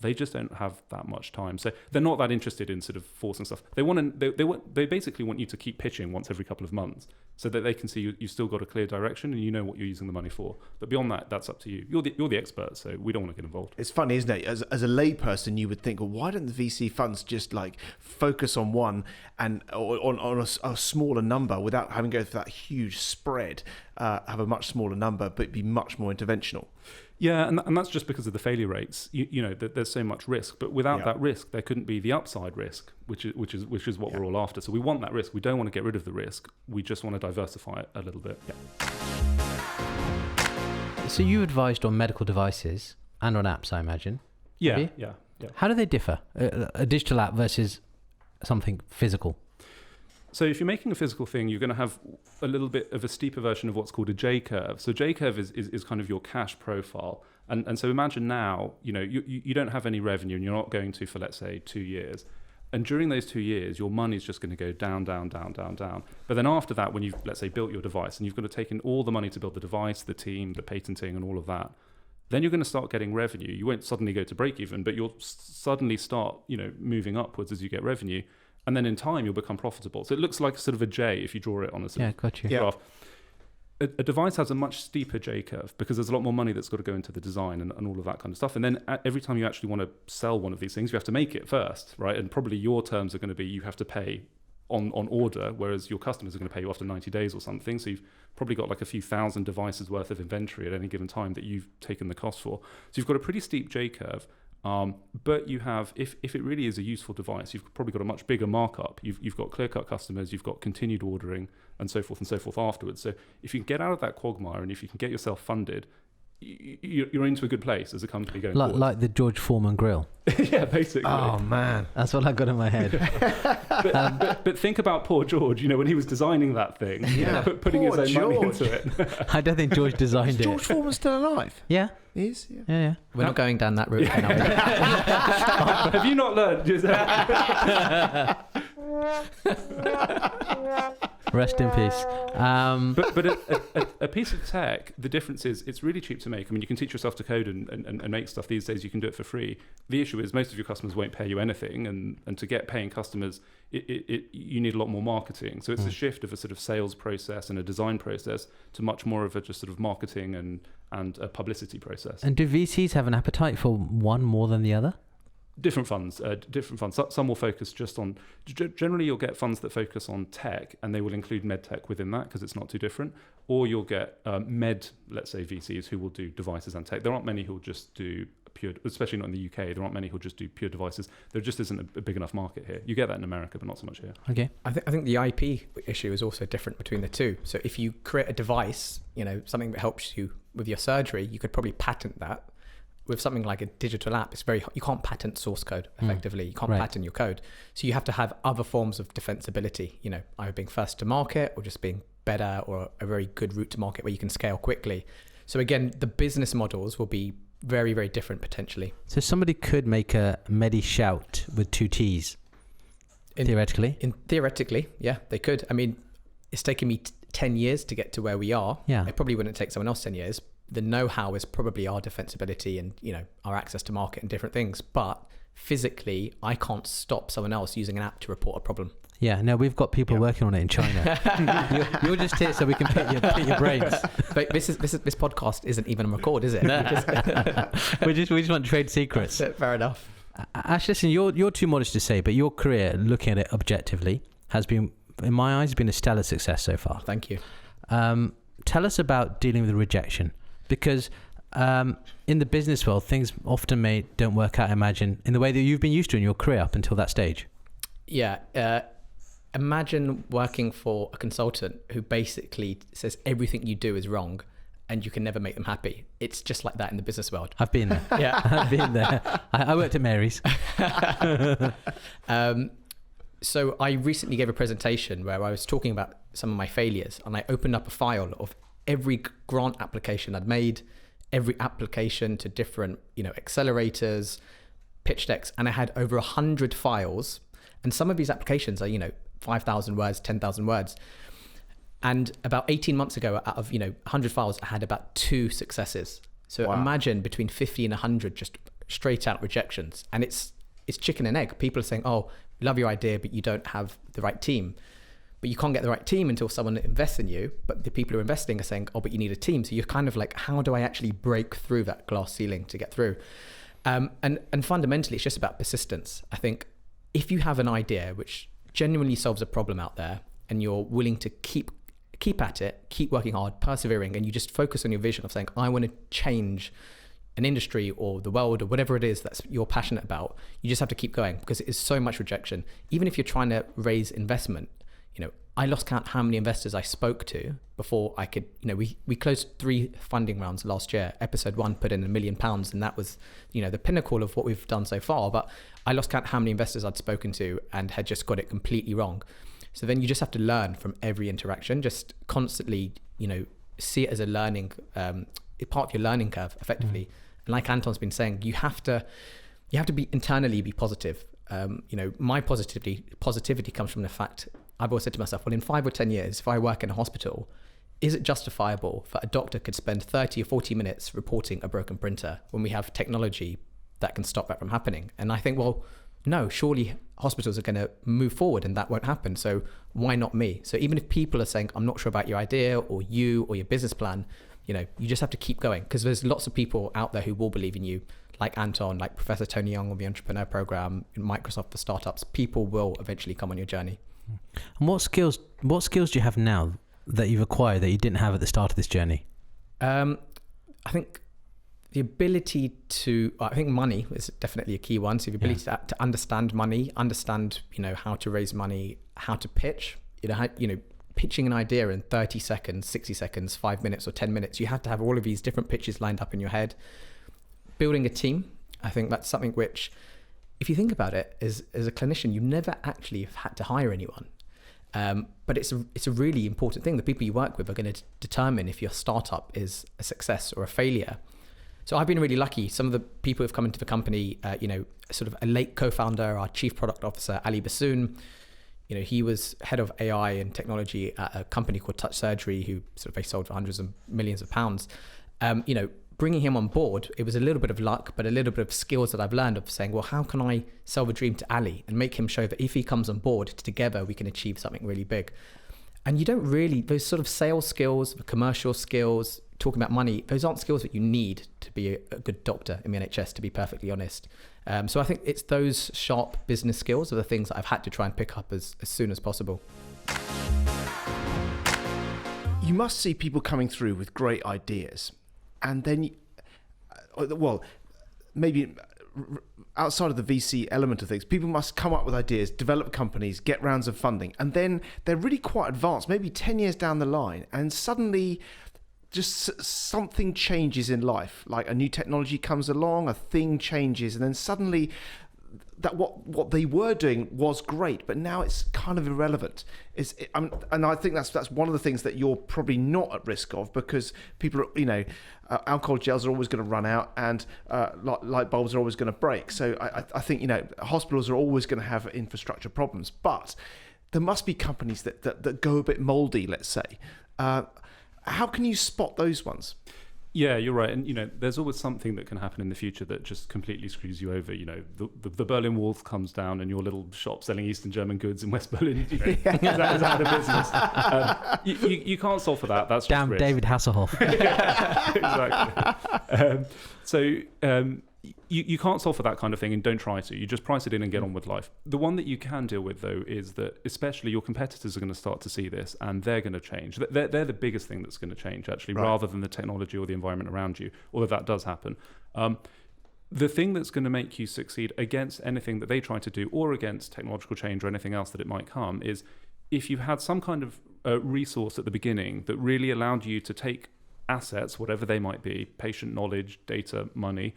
Speaker 4: they just don't have that much time. So they're not that interested in sort of forcing stuff. They basically want you to keep pitching once every couple of months, so that they can see you've still got a clear direction and you know what you're using the money for. But beyond that, that's up to you. You're the expert, so we don't want to get involved.
Speaker 2: It's funny, isn't it? As a layperson, you would think, well, why don't the VC funds just like focus on one and on a smaller number without having to go through that huge spread, have a much smaller number, but be much more interventional?
Speaker 4: Yeah, and that's just because of the failure rates. There's so much risk, but without that risk, there couldn't be the upside risk, which is what we're all after. So we want that risk. We don't want to get rid of the risk. We just want to diversify it a little bit. Yeah.
Speaker 1: So you advised on medical devices and on apps, I imagine.
Speaker 4: Yeah.
Speaker 1: How do they differ? A digital app versus something physical?
Speaker 4: So if you're making a physical thing, you're going to have a little bit of a steeper version of what's called a J-curve. So J-curve is kind of your cash profile. And so imagine now, you don't have any revenue and you're not going to for, let's say, 2 years. And during those 2 years, your money's just going to go down, down, down, down, down. But then after that, when you've, let's say, built your device and you've got to take in all the money to build the device, the team, the patenting and all of that, then you're going to start getting revenue. You won't suddenly go to break even, but you'll suddenly start, moving upwards as you get revenue. And then in time, you'll become profitable. So it looks like sort of a J if you draw it on a sort of
Speaker 1: got you.
Speaker 4: graph. A device has a much steeper J curve because there's a lot more money that's got to go into the design and all of that kind of stuff. And then every time you actually want to sell one of these things, you have to make it first, right? And probably your terms are going to be you have to pay on order, whereas your customers are going to pay you after 90 days or something. So you've probably got like a few thousand devices worth of inventory at any given time that you've taken the cost for. So you've got a pretty steep J curve. But you have, if it really is a useful device, you've probably got a much bigger markup. You've got clear-cut customers, you've got continued ordering, and so forth afterwards. So if you can get out of that quagmire and if you can get yourself funded, you're into a good place as a company going forward.
Speaker 1: Like the George Foreman grill.
Speaker 4: Yeah, basically.
Speaker 2: Oh man,
Speaker 1: That's what I got in my head.
Speaker 4: But think about poor George, when he was designing that thing, putting his
Speaker 2: Poor
Speaker 4: own money
Speaker 2: George.
Speaker 4: into it.
Speaker 1: I don't think George designed
Speaker 2: is George
Speaker 1: it.
Speaker 2: Foreman still alive?
Speaker 1: Yeah,
Speaker 2: He is. Yeah.
Speaker 1: yeah.
Speaker 3: We're not going down that route. Are we?
Speaker 4: Have you not learned?
Speaker 1: Rest in peace.
Speaker 4: But a piece of tech, the difference is it's really cheap to make. I mean, you can teach yourself to code and make stuff these days. You can do it for free. The issue is most of your customers won't pay you anything, and to get paying customers, you need a lot more marketing. So it's a shift of a sort of sales process and a design process to much more of a just sort of marketing and a publicity process.
Speaker 1: And do VCs have an appetite for one more than the other?
Speaker 4: Different funds. Some will focus just on. Generally, you'll get funds that focus on tech, and they will include med tech within that because it's not too different. Or you'll get let's say VCs who will do devices and tech. There aren't many who will just do pure, especially not in the UK. There aren't many who will just do pure devices. There just isn't a big enough market here. You get that in America, but not so much here.
Speaker 1: Okay.
Speaker 3: I think the IP issue is also different between the two. So if you create a device, something that helps you with your surgery, you could probably patent that. With something like a digital app, you can't patent source code effectively. You can't patent your code. So you have to have other forms of defensibility, either being first to market or just being better or a very good route to market where you can scale quickly. So again, the business models will be very, very different potentially.
Speaker 1: So somebody could make a Medishout with 2 T's, theoretically?
Speaker 3: Theoretically, yeah, they could. I mean, it's taken me 10 years to get to where we are.
Speaker 1: Yeah.
Speaker 3: It probably wouldn't take someone else 10 years. The know-how is probably our defensibility and, our access to market and different things. But physically, I can't stop someone else using an app to report a problem.
Speaker 1: Yeah, no, we've got people working on it in China. you're just here so we can pick your brains.
Speaker 3: But this podcast isn't even on record, is it?
Speaker 1: we just want trade secrets.
Speaker 3: Fair enough.
Speaker 1: Ash, listen, you're too modest to say, but your career, looking at it objectively, has been, in my eyes, been a stellar success so far.
Speaker 3: Thank you.
Speaker 1: Tell us about dealing with rejection. Because in the business world, things often don't work out, I imagine, in the way that you've been used to in your career up until that stage.
Speaker 3: Yeah. Imagine working for a consultant who basically says everything you do is wrong and you can never make them happy. It's just like that in the business world.
Speaker 1: I've been there.
Speaker 3: Yeah.
Speaker 1: I've been there. I worked at Mary's.
Speaker 3: So I recently gave a presentation where I was talking about some of my failures, and I opened up a file of every grant application I'd made, every application to different, accelerators, pitch decks, and I had over 100 files. And some of these applications are, 5,000 words, 10,000 words. And about 18 months ago, out of 100 files, I had about 2 successes. So imagine between 50 and 100 just straight out rejections. And it's chicken and egg. People are saying, "Oh, love your idea, but you don't have the right team." But you can't get the right team until someone invests in you. But the people who are investing are saying, "Oh, but you need a team." So you're kind of like, how do I actually break through that glass ceiling to get through? And fundamentally, it's just about persistence. I think if you have an idea which genuinely solves a problem out there, and you're willing to keep at it, keep working hard, persevering, and you just focus on your vision of saying, "I want to change an industry or the world or whatever it is that's you're passionate about," you just have to keep going because it is so much rejection. Even if you're trying to raise investment, I lost count how many investors I spoke to before I could, we closed 3 funding rounds last year. Episode 1 put in £1 million, and that was, the pinnacle of what we've done so far. But I lost count how many investors I'd spoken to and had just got it completely wrong. So then you just have to learn from every interaction, just constantly, see it as a learning, part of your learning curve effectively. like Anton's been saying, you have to be internally be positive. My positivity comes from the fact I've always said to myself, well, in 5 or 10 years, if I work in a hospital, is it justifiable that a doctor could spend 30 or 40 minutes reporting a broken printer when we have technology that can stop that from happening? And I think, well, no, surely hospitals are going to move forward and that won't happen. So why not me? So even if people are saying, I'm not sure about your idea or you or your business plan, you just have to keep going, because there's lots of people out there who will believe in you, like Anton, like Professor Tony Young on the Entrepreneur Program, Microsoft for Startups. People will eventually come on your journey.
Speaker 1: And what skills do you have now that you've acquired that you didn't have at the start of this journey?
Speaker 3: I think the ability I think money is definitely a key one. So the ability to understand money, understand, how to raise money, how to pitch, pitching an idea in 30 seconds, 60 seconds, 5 minutes or 10 minutes. You have to have all of these different pitches lined up in your head. Building a team, I think that's something which, if you think about it, as a clinician, you never actually have had to hire anyone. But it's a really important thing. The people you work with are going to determine if your startup is a success or a failure. So I've been really lucky. Some of the people who've come into the company, sort of a late co-founder, our chief product officer, Ali Bassoon, he was head of AI and technology at a company called Touch Surgery, who they sold for hundreds of millions of pounds. Bringing him on board, it was a little bit of luck, but a little bit of skills that I've learned of saying, well, how can I sell the dream to Ali and make him show that if he comes on board, together we can achieve something really big. And you don't really, those sort of sales skills, the commercial skills, talking about money, those aren't skills that you need to be a good doctor in the NHS, to be perfectly honest. So I think it's those sharp business skills are the things that I've had to try and pick up as soon as possible.
Speaker 2: You must see people coming through with great ideas, and then, maybe outside of the VC element of things, people must come up with ideas, develop companies, get rounds of funding, and then they're really quite advanced, maybe 10 years down the line, and suddenly just something changes in life, like a new technology comes along, a thing changes, and then suddenly that what they were doing was great, but now it's kind of irrelevant. And I think that's one of the things that you're probably not at risk of, because people are, alcohol gels are always going to run out, and light bulbs are always going to break. So I think hospitals are always going to have infrastructure problems, but there must be companies that go a bit moldy, let's say. How can you spot those ones?
Speaker 4: Yeah, you're right. And, there's always something that can happen in the future that just completely screws you over. The Berlin Wall comes down and your little shop selling Eastern German goods in West Berlin is out of business. You can't solve for that. That's just
Speaker 1: damn
Speaker 4: risk.
Speaker 1: David Hasselhoff.
Speaker 4: Exactly. You can't solve for that kind of thing, and don't try to. You just price it in and get on with life. The one that you can deal with, though, is that especially your competitors are going to start to see this, and they're going to change. They're the biggest thing that's going to change, actually,
Speaker 2: right,
Speaker 4: rather than the technology or the environment around you, although that does happen. The thing that's going to make you succeed against anything that they try to do, or against technological change or anything else that it might come, is if you had some kind of resource at the beginning that really allowed you to take assets, whatever they might be, patient knowledge, data, money,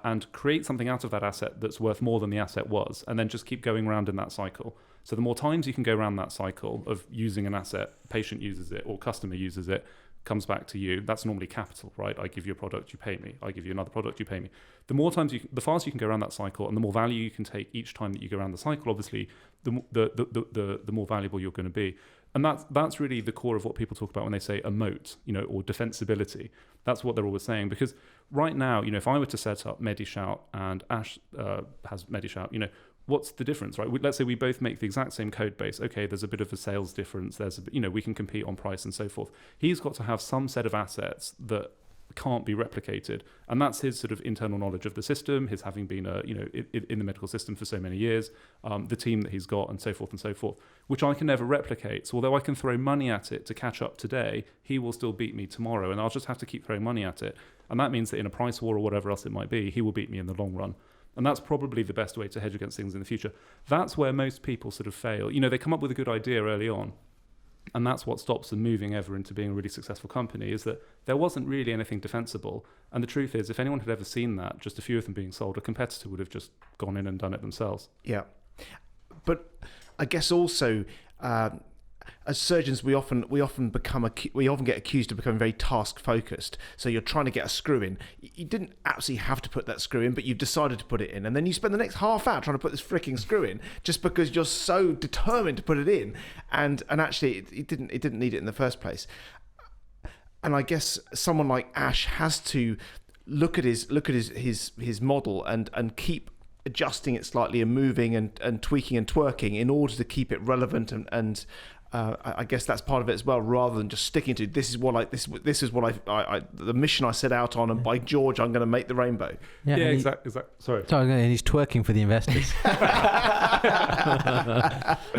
Speaker 4: and create something out of that asset that's worth more than the asset was, and then just keep going around in that cycle. So the more times you can go around that cycle of using an asset, patient uses it or customer uses it, comes back to you. That's normally capital, right? I give you a product, you pay me. I give you another product, you pay me. The more times the faster you can go around that cycle, and the more value you can take each time that you go around the cycle, obviously, the more valuable you're going to be. And that's really the core of what people talk about when they say a moat, or defensibility. That's what they're always saying. Because right now, if I were to set up Medishout and Ash has Medishout, what's the difference, right? Let's say we both make the exact same code base. Okay, there's a bit of a sales difference. We can compete on price and so forth. He's got to have some set of assets that can't be replicated, and that's his sort of internal knowledge of the system, his having been in the medical system for so many years, the team that he's got, and so forth, which I can never replicate. So although I can throw money at it to catch up today, he will still beat me tomorrow, and I'll just have to keep throwing money at it. And that means that in a price war or whatever else it might be, he will beat me in the long run. And that's probably the best way to hedge against things in the future. That's where most people sort of fail. They come up with a good idea early on, and that's what stops them moving ever into being a really successful company, is that there wasn't really anything defensible. And the truth is, if anyone had ever seen that, just a few of them being sold, a competitor would have just gone in and done it themselves.
Speaker 2: Yeah. But I guess also as surgeons, we often get accused of becoming very task focused. So you're trying to get a screw in. You didn't absolutely have to put that screw in, but you've decided to put it in, and then you spend the next half hour trying to put this freaking screw in just because you're so determined to put it in, and actually it didn't need it in the first place. And I guess someone like Ash has to look at his model and keep adjusting it slightly and moving and tweaking and twerking in order to keep it relevant and I guess that's part of it as well, rather than just sticking to this is what I the mission I set out on, and by George I'm going to make the rainbow.
Speaker 4: Yeah, exactly. Sorry.
Speaker 1: And he's twerking for the investors.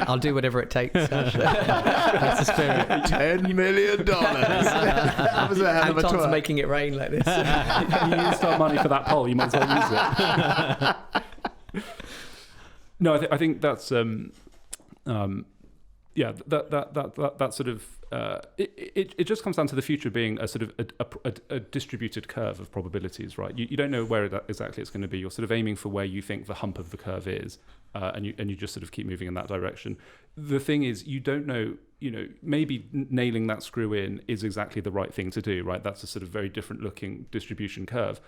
Speaker 3: I'll do whatever it takes.
Speaker 1: That's the spirit.
Speaker 2: $10 million. That was a hell of a
Speaker 3: Anton's
Speaker 2: twerk.
Speaker 3: making it rain like this.
Speaker 4: You used our money for that poll. You might as well use it. No, I think that's yeah, that sort of it just comes down to the future being a sort of a distributed curve of probabilities, right? You don't know where exactly it's going to be. You're sort of aiming for where you think the hump of the curve is, and you just sort of keep moving in that direction. The thing is, you don't know. Maybe nailing that screw in is exactly the right thing to do, right? That's a sort of very different looking distribution curve,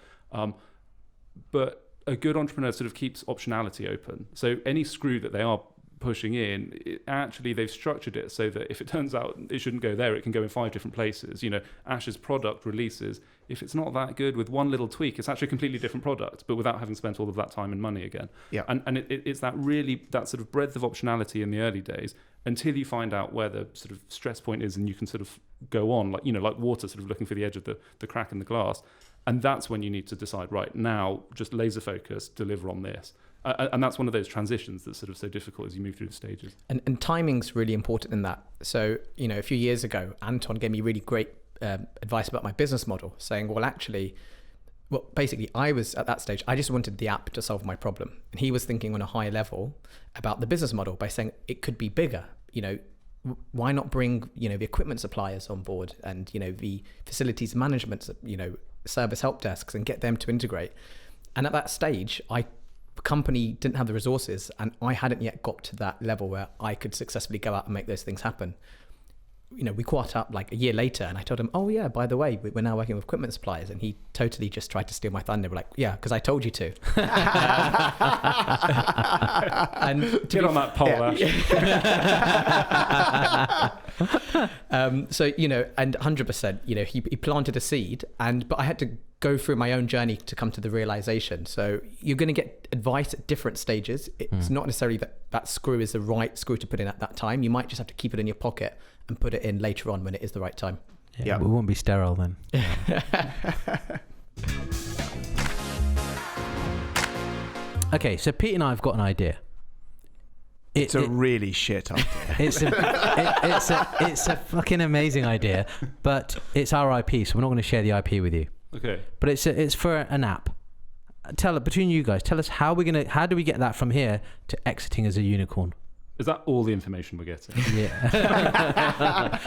Speaker 4: but a good entrepreneur sort of keeps optionality open. So any screw that they are pushing in, actually they've structured it so that if it turns out it shouldn't go there, it can go in 5 different places. Ash's product releases, if it's not that good, with one little tweak, it's actually a completely different product, but without having spent all of that time and money again.
Speaker 2: Yeah.
Speaker 4: And it's that sort of breadth of optionality in the early days until you find out where the sort of stress point is, and you can sort of go on like water, sort of looking for the edge of the crack in the glass. And that's when you need to decide, right, now just laser focus, deliver on this. And that's one of those transitions that's sort of so difficult as you move through the stages.
Speaker 3: And timing's really important in that. So, a few years ago, Anton gave me really great advice about my business model, saying, basically, I was at that stage, I just wanted the app to solve my problem. And he was thinking on a higher level about the business model by saying it could be bigger. Why not bring, the equipment suppliers on board and, the facilities management, service help desks, and get them to integrate. And at that stage, the company didn't have the resources, and I hadn't yet got to that level where I could successfully go out and make those things happen. We caught up like a year later, and I told him, oh yeah, by the way, we're now working with equipment suppliers, and he totally just tried to steal my thunder. We're like, yeah, because I told you to. And
Speaker 4: Get on that pole, Ash.
Speaker 3: So, and 100%, he planted a seed, but I had to go through my own journey to come to the realization. So you're going to get advice at different stages. It's not necessarily that screw is the right screw to put in at that time. You might just have to keep it in your pocket and put it in later on when it is the right time.
Speaker 1: Yeah. We won't be sterile then. Okay, so Pete and I have got an idea.
Speaker 2: It's a really shit idea.
Speaker 1: It's a fucking amazing idea, but it's our IP, so we're not going to share the IP with you.
Speaker 4: Okay.
Speaker 1: But it's for an app. Between you guys, tell us how do we get that from here to exiting as a unicorn?
Speaker 4: Is that all the information we're getting?
Speaker 1: Yeah.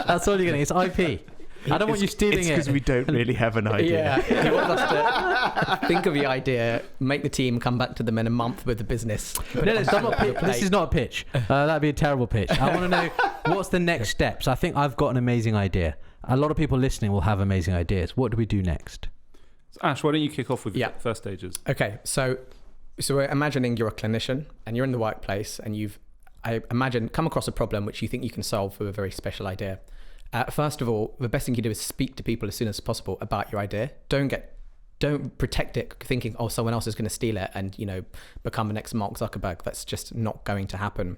Speaker 1: That's all you're getting. It's IP. I don't want you stealing
Speaker 2: it's
Speaker 1: it.
Speaker 2: because we don't really have an idea.
Speaker 3: Yeah, he wants us to think of the idea, make the team, come back to them in a month with the business.
Speaker 1: This is not a pitch. That'd be a terrible pitch. I want to know what's the next steps. I think I've got an amazing idea. A lot of people listening will have amazing ideas. What do we do next?
Speaker 4: So Ash, why don't you kick off with the first stages?
Speaker 3: Okay, so we're imagining you're a clinician and you're in the workplace, and I imagine, come across a problem which you think you can solve with a very special idea. First of all, the best thing you do is speak to people as soon as possible about your idea. Don't protect it thinking, oh, someone else is going to steal it and, become the next Mark Zuckerberg. That's just not going to happen.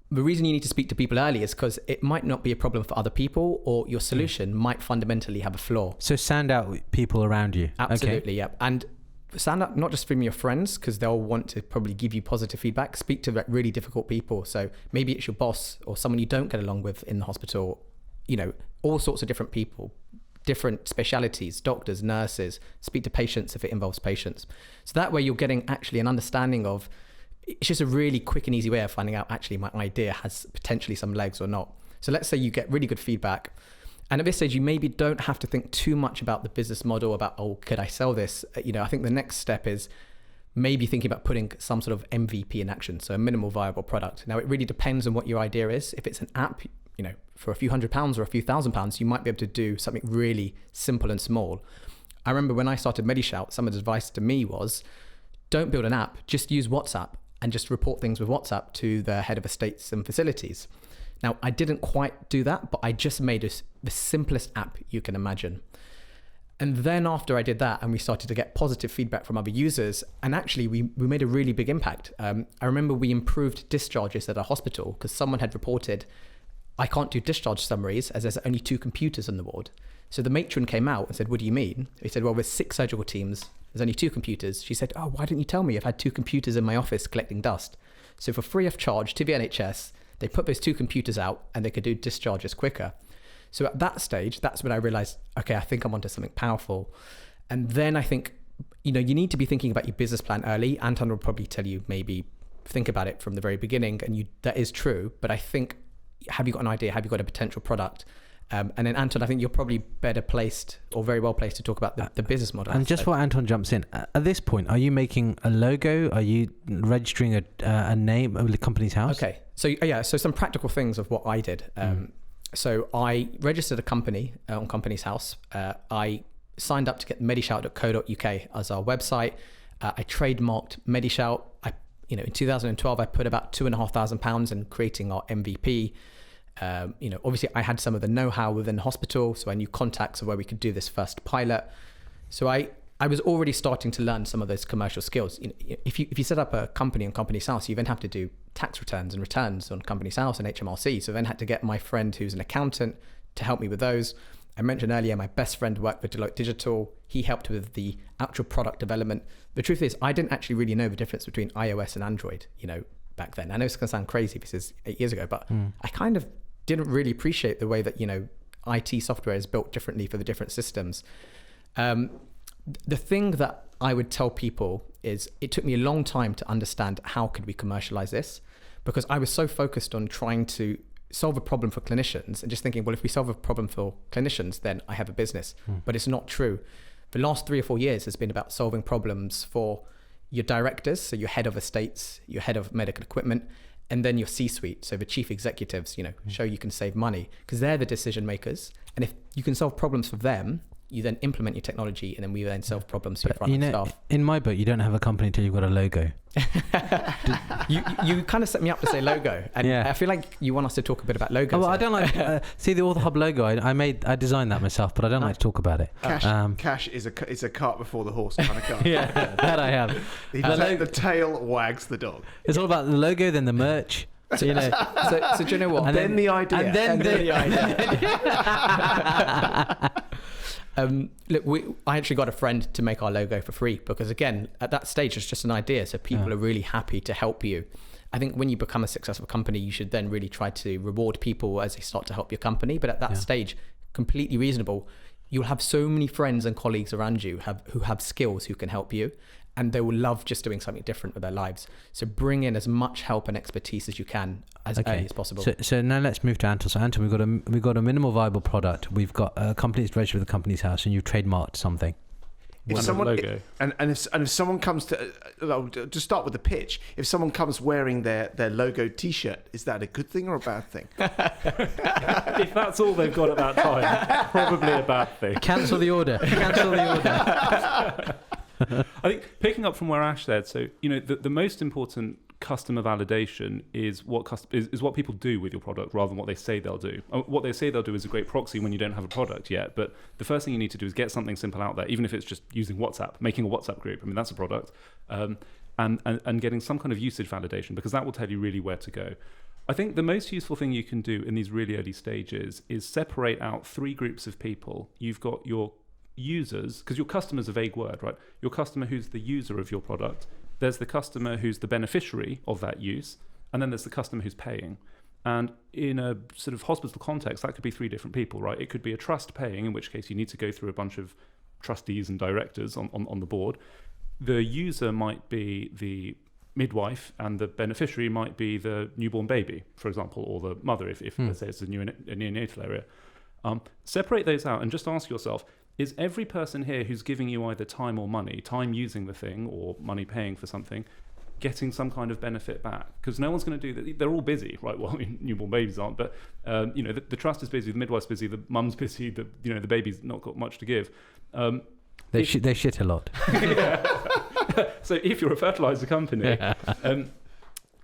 Speaker 3: The reason you need to speak to people early is because it might not be a problem for other people, or your solution might fundamentally have a flaw.
Speaker 1: So sound out people around you.
Speaker 3: Absolutely,
Speaker 1: okay.
Speaker 3: yeah. And stand up not just from your friends, because they'll want to probably give you positive feedback. Speak to really difficult people. So maybe it's your boss or someone you don't get along with in the hospital. All sorts of different people, different specialities, doctors, nurses. Speak to patients if it involves patients. So that way you're getting actually an understanding of, it's just a really quick and easy way of finding out actually my idea has potentially some legs or not. So let's say you get really good feedback. And at this stage, you maybe don't have to think too much about the business model, about, oh, could I sell this? I think the next step is maybe thinking about putting some sort of MVP in action, so a minimal viable product. Now, it really depends on what your idea is. If it's an app, for a few £100s or a few £1,000s, you might be able to do something really simple and small. I remember when I started Medishout, some of the advice to me was, don't build an app, just use WhatsApp and just report things with WhatsApp to the head of estates and facilities. Now, I didn't quite do that, but I just made the simplest app you can imagine. And then after I did that, and we started to get positive feedback from other users, and actually we made a really big impact. I remember we improved discharges at a hospital because someone had reported, I can't do discharge summaries as there's only 2 computers in the ward. So the matron came out and said, what do you mean? He said, well, with 6 surgical teams, there's only 2 computers. She said, oh, why didn't you tell me? I've had 2 computers in my office collecting dust. So for free of charge to the NHS, they put those 2 computers out and they could do discharges quicker. So at that stage, that's when I realized, okay, I think I'm onto something powerful. And then I think, you need to be thinking about your business plan early. Anton will probably tell you, maybe think about it from the very beginning. And that is true. But I think, have you got an idea? Have you got a potential product? And then Anton, I think you're probably better placed or very well placed to talk about the business model.
Speaker 1: And just before Anton jumps in, at this point, are you making a logo? Are you registering a name of the company's house?
Speaker 3: Okay. So some practical things of what I did. So I registered a company on Company's House. I signed up to get medishout.co.uk as our website. I trademarked Medishout. In 2012, I put about £2,500 in creating our MVP. Obviously I had some of the know-how within the hospital, so I knew contacts of where we could do this first pilot. So I was already starting to learn some of those commercial skills. If you set up a company on Company's House, you then have to do tax returns and returns on Company's House and HMRC. So then I had to get my friend who's an accountant to help me with those. I mentioned earlier, my best friend worked with Deloitte Digital. He helped with the actual product development. The truth is, I didn't actually really know the difference between iOS and Android, back then. I know it's going to sound crazy, this is 8 years ago, but I kind of didn't really appreciate the way that, IT software is built differently for the different systems. The thing that I would tell people is it took me a long time to understand how could we commercialize this, because I was so focused on trying to solve a problem for clinicians and just thinking, well, if we solve a problem for clinicians, then I have a business. But it's not true. The last 3 or 4 years has been about solving problems for your directors, so your head of estates, your head of medical equipment, and then your C-suite, so the chief executives, show you can save money because they're the decision makers. And if you can solve problems for them, you then implement your technology, and then we then solve problems for your front staff.
Speaker 1: In my book, you don't have a company until you've got a logo.
Speaker 3: You kind of set me up to say logo, and I feel like you want us to talk a bit about logos.
Speaker 1: Oh, well, I don't like see the orthohub logo. I designed that myself, but I don't like to talk about it.
Speaker 2: Cash is a cart before the horse kind of car.
Speaker 1: Yeah, that I have.
Speaker 2: The tail wags the dog.
Speaker 1: It's all about the logo, then the merch. So do
Speaker 3: you know what?
Speaker 2: And then the idea.
Speaker 1: And then the
Speaker 3: idea. Look, I actually got a friend to make our logo for free because, again, at that stage, it's just an idea. So people are really happy to help you. I think when you become a successful company, you should then really try to reward people as they start to help your company. But at that stage, completely reasonable. You'll have so many friends and colleagues around you who have skills who can help you. And they will love just doing something different with their lives. So bring in as much help and expertise as you can as early as possible.
Speaker 1: So now let's move to Anton. So Anton, we've got a minimal viable product. We've got a company that's registered with the Company's House, and you've trademarked something.
Speaker 2: If someone, if someone comes to start with the pitch, if someone comes wearing their logo T-shirt, is that a good thing or a bad thing?
Speaker 4: If that's all they've got at that time, probably a bad thing.
Speaker 1: Cancel the order. Cancel the order.
Speaker 4: I think picking up from where Ash said, so the most important customer validation is what people do with your product rather than what they say they'll do. What they say they'll do is a great proxy when you don't have a product yet, but the first thing you need to do is get something simple out there, even if it's just using WhatsApp, making a WhatsApp group. I mean, that's a product, and getting some kind of usage validation, because that will tell you really where to go. I think the most useful thing you can do in these really early stages is separate out 3 groups of people. You've got your users, because your customer is a vague word, right? Your customer who's the user of your product. There's the customer who's the beneficiary of that use, and then there's the customer who's paying. And in a sort of hospital context, that could be 3 different people, right? It could be a trust paying, in which case you need to go through a bunch of trustees and directors on the board. The user might be the midwife, and the beneficiary might be the newborn baby, for example, or the mother, if let's say it's a neonatal area. Separate those out and just ask yourself, is every person here who's giving you either time or money, time using the thing or money paying for something, getting some kind of benefit back? Because no one's going to do that. They're all busy, right? Well, I mean, newborn babies aren't, but the trust is busy, the midwife's busy, the mum's busy, the baby's not got much to give.
Speaker 1: They shit a lot.
Speaker 4: So if you're a fertilizer company,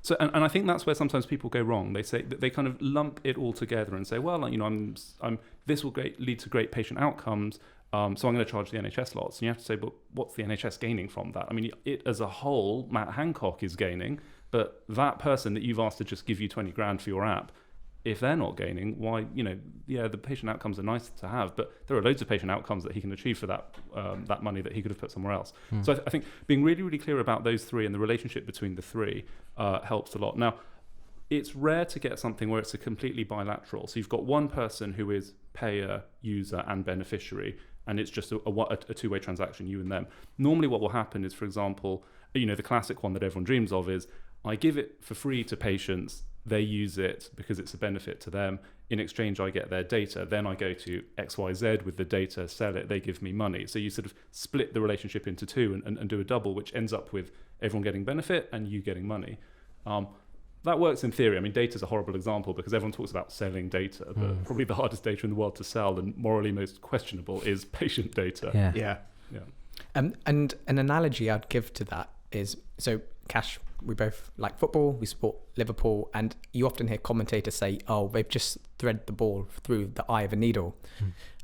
Speaker 4: so and I think that's where sometimes people go wrong. They say that they kind of lump it all together and say, well, I'm this will lead to great patient outcomes. So I'm going to charge the NHS lots. And you have to say, but what's the NHS gaining from that? I mean, it as a whole, Matt Hancock is gaining, but that person that you've asked to just give you 20 grand for your app, if they're not gaining, why, the patient outcomes are nice to have, but there are loads of patient outcomes that he can achieve for that money that he could have put somewhere else. So I think being really, really clear about those three and the relationship between the three helps a lot. Now, it's rare to get something where it's a completely bilateral. So you've got one person who is payer, user, and beneficiary, and it's just a two-way transaction, you and them. Normally what will happen is, for example, the classic one that everyone dreams of is, I give it for free to patients, they use it because it's a benefit to them. In exchange, I get their data. Then I go to XYZ with the data, sell it, they give me money. So you sort of split the relationship into two and do a double, which ends up with everyone getting benefit and you getting money. That works in theory. I mean, data is a horrible example because everyone talks about selling data, but probably the hardest data in the world to sell and morally most questionable is patient data.
Speaker 2: Yeah.
Speaker 3: And an analogy I'd give to that is, so Cash, we both like football, we support Liverpool, and you often hear commentators say, oh, they've just threaded the ball through the eye of a needle.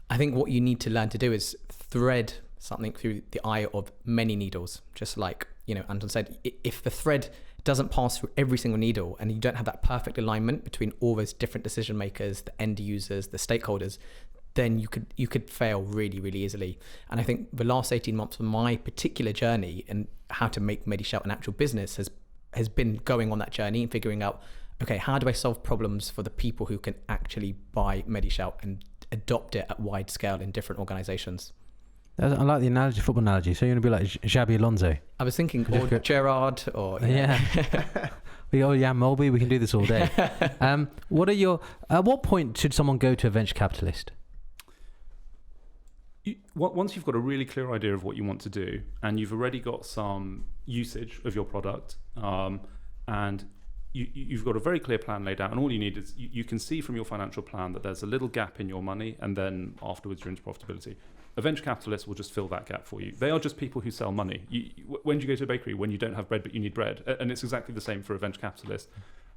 Speaker 3: I think what you need to learn to do is thread something through the eye of many needles. Just like, Anton said, if the thread doesn't pass through every single needle and you don't have that perfect alignment between all those different decision makers, the end users, the stakeholders, then you could fail really, really easily. And I think the last 18 months of my particular journey and how to make Medishout an actual business has been going on that journey and figuring out, okay, how do I solve problems for the people who can actually buy Medishout and adopt it at wide scale in different organizations?
Speaker 1: I like the football analogy. So you're going to be like Xabi Alonso.
Speaker 3: I was thinking, or Gerard, or...
Speaker 1: Yeah. Mulby, we can do this all day. At what point should someone go to a venture capitalist?
Speaker 4: Once you've got a really clear idea of what you want to do and you've already got some usage of your product and you've got a very clear plan laid out, and all you need is you can see from your financial plan that there's a little gap in your money, and then afterwards you're into profitability. A venture capitalist will just fill that gap for you. They are just people who sell money. When do you go to a bakery? When you don't have bread but you need bread. And it's exactly the same for a venture capitalist.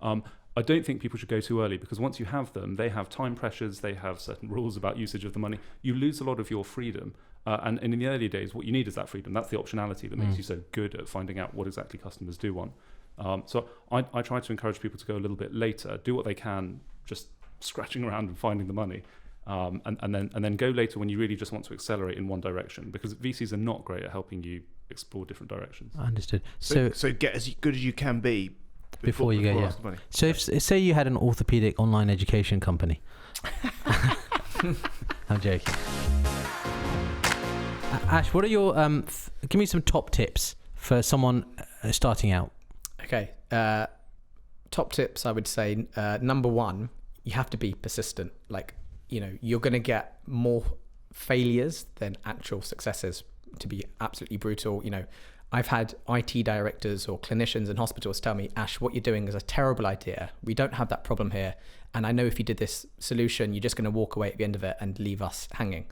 Speaker 4: I don't think people should go too early, because once you have them, they have time pressures, they have certain rules about usage of the money. You lose a lot of your freedom. And in the early days, what you need is that freedom. That's the optionality that makes you so good at finding out what exactly customers do want. So I try to encourage people to go a little bit later, do what they can, just scratching around and finding the money. And then go later when you really just want to accelerate in one direction, because VCs are not great at helping you explore different directions.
Speaker 1: Understood.
Speaker 2: So get as good as you can be
Speaker 1: before you go.
Speaker 2: Money.
Speaker 1: So if say you had an orthopaedic online education company. I'm joking. Ash, what are your give me some top tips for someone starting out?
Speaker 3: Okay. Top tips, I would say, number one, you have to be persistent. Like, you're going to get more failures than actual successes, to be absolutely brutal. I've had IT directors or clinicians in hospitals tell me, Ash, what you're doing is a terrible idea. We don't have that problem here. And I know if you did this solution, you're just going to walk away at the end of it and leave us hanging.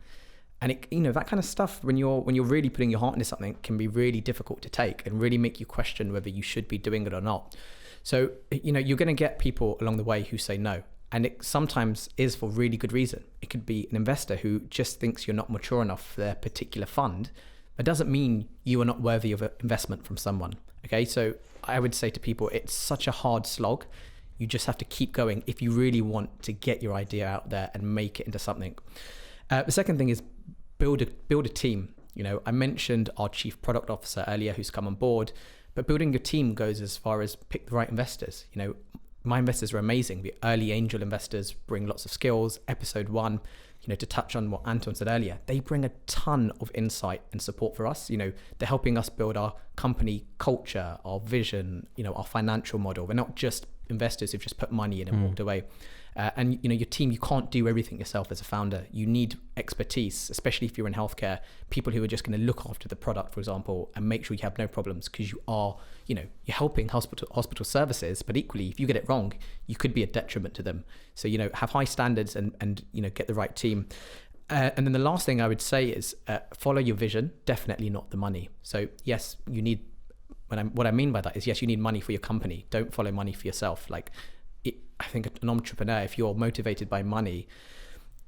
Speaker 3: And that kind of stuff, when you're really putting your heart into something, can be really difficult to take and really make you question whether you should be doing it or not. So, you're going to get people along the way who say no. And it sometimes is for really good reason. It could be an investor who just thinks you're not mature enough for their particular fund. It doesn't mean you are not worthy of an investment from someone. Okay, so I would say to people, it's such a hard slog. You just have to keep going if you really want to get your idea out there and make it into something. The second thing is build a team. I mentioned our chief product officer earlier who's come on board, but building your team goes as far as pick the right investors. My investors are amazing. The early angel investors bring lots of skills. Episode 1, to touch on what Anton said earlier, they bring a ton of insight and support for us. They're helping us build our company culture, our vision, our financial model. They're not just investors who've just put money in and walked away. And your team, you can't do everything yourself as a founder. You need expertise, especially if you're in healthcare, people who are just going to look after the product, for example, and make sure you have no problems, because you are, you're helping hospital services, but equally, if you get it wrong, you could be a detriment to them. So, have high standards and get the right team. And then the last thing I would say is follow your vision, definitely not the money. So yes, you need, what I mean by that is, yes, you need money for your company. Don't follow money for yourself. I think an entrepreneur, if you're motivated by money,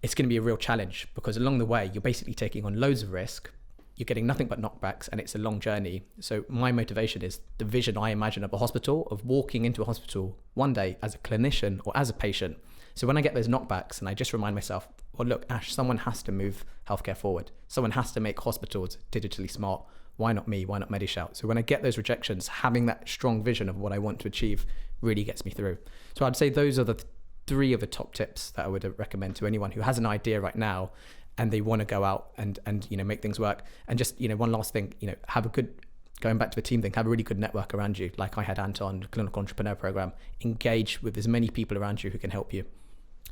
Speaker 3: it's going to be a real challenge, because along the way, you're basically taking on loads of risk. You're getting nothing but knockbacks, and it's a long journey. So my motivation is the vision I imagine of a hospital, of walking into a hospital one day as a clinician or as a patient. So when I get those knockbacks, and I just remind myself, well, look, Ash, someone has to move healthcare forward. Someone has to make hospitals digitally smart. Why not me? Why not Medishout? So when I get those rejections, having that strong vision of what I want to achieve really gets me through. So I'd say those are the 3 of the top tips that I would recommend to anyone who has an idea right now and they want to go out and make things work. And just, one last thing, have a good, going back to the team thing, have a really good network around you. Like I had Anton, the Clinical Entrepreneur Program. Engage with as many people around you who can help you.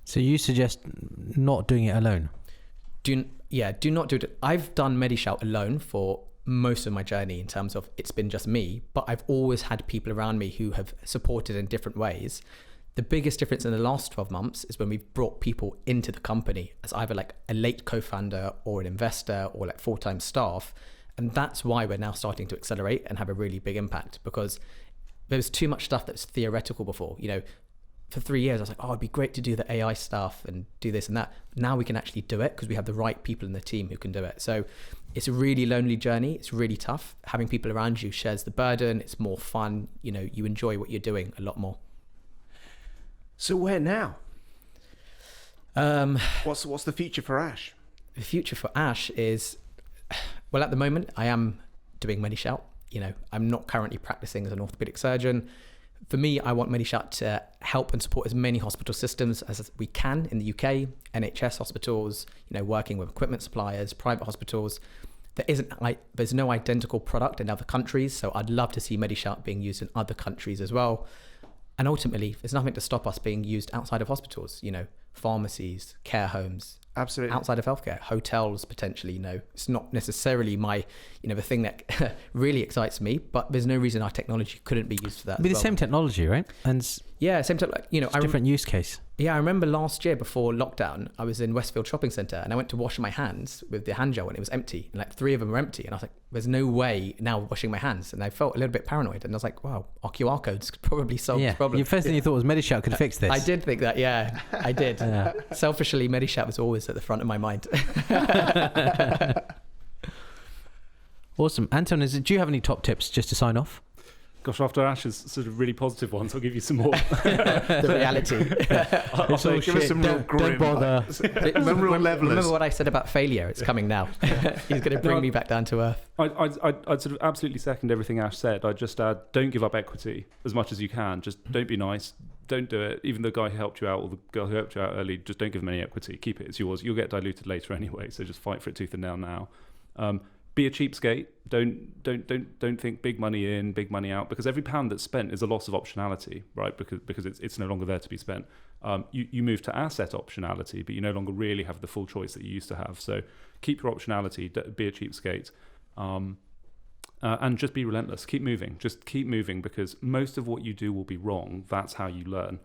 Speaker 1: So you suggest not doing it alone?
Speaker 3: Do not do it. I've done Medishout alone for most of my journey, in terms of it's been just me, but I've always had people around me who have supported in different ways. The biggest difference in the last 12 months is when we've brought people into the company as either like a late co-founder or an investor or like full-time staff. And that's why we're now starting to accelerate and have a really big impact, because there was too much stuff that's theoretical before. For 3 years, I was like, it'd be great to do the AI stuff and do this and that. Now we can actually do it because we have the right people in the team who can do it. So it's a really lonely journey. It's really tough. Having people around you shares the burden. It's more fun. You enjoy what you're doing a lot more.
Speaker 2: So where now? What's the future for Ash?
Speaker 3: The future for Ash is, well, at the moment, I am doing Medishout. I'm not currently practicing as an orthopaedic surgeon. For me, I want Medishout to help and support as many hospital systems as we can in the UK, NHS hospitals, working with equipment suppliers, private hospitals. There's no identical product in other countries, so I'd love to see Medishout being used in other countries as well. And ultimately, there's nothing to stop us being used outside of hospitals, pharmacies, care homes,
Speaker 2: absolutely,
Speaker 3: outside of healthcare, hotels potentially. It's not necessarily my, the thing that really excites me, but there's no reason our technology couldn't be used for that.
Speaker 1: It'd be the same technology, right? And
Speaker 3: yeah, same time.
Speaker 1: Different use case.
Speaker 3: Yeah, I remember last year before lockdown, I was in Westfield Shopping Centre and I went to wash my hands with the hand gel and it was empty. And like 3 of them were empty. And I was like, there's no way now washing my hands. And I felt a little bit paranoid. And I was like, wow, our QR codes could probably solve this problem.
Speaker 1: The first thing you thought was Medishout could fix this.
Speaker 3: I did think that, yeah, I did. Yeah. Selfishly, Medishout was always at the front of my mind.
Speaker 1: Awesome. Anton, do you have any top tips just to sign off?
Speaker 4: Gosh, after Ash's sort of really positive ones, I'll give you some more.
Speaker 3: The reality.
Speaker 4: I'll say,
Speaker 2: give us some real grim.
Speaker 1: Don't bother.
Speaker 3: Remember what I said about failure? It's coming now. He's going to bring me back down to earth.
Speaker 4: I'd sort of absolutely second everything Ash said. I'd just add, don't give up equity as much as you can. Just don't be nice. Don't do it. Even the guy who helped you out or the girl who helped you out early, just don't give them any equity. Keep it. It's yours. You'll get diluted later anyway. So just fight for it tooth and nail now. Be a cheapskate. Don't think big money in, big money out, because every pound that's spent is a loss of optionality, right? Because it's no longer there to be spent. You move to asset optionality, but you no longer really have the full choice that you used to have. So keep your optionality. Be a cheapskate, and just be relentless. Keep moving. Just keep moving, because most of what you do will be wrong. That's how you learn.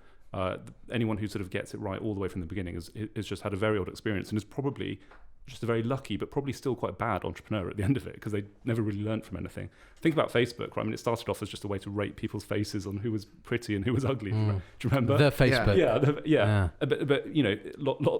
Speaker 4: Anyone who sort of gets it right all the way from the beginning has just had a very odd experience and is probably just a very lucky, but probably still quite bad entrepreneur at the end of it, because they never really learned from anything. Think about Facebook, right? I mean, it started off as just a way to rate people's faces on who was pretty and who was ugly. Do you remember?
Speaker 1: The Facebook.
Speaker 4: Yeah. But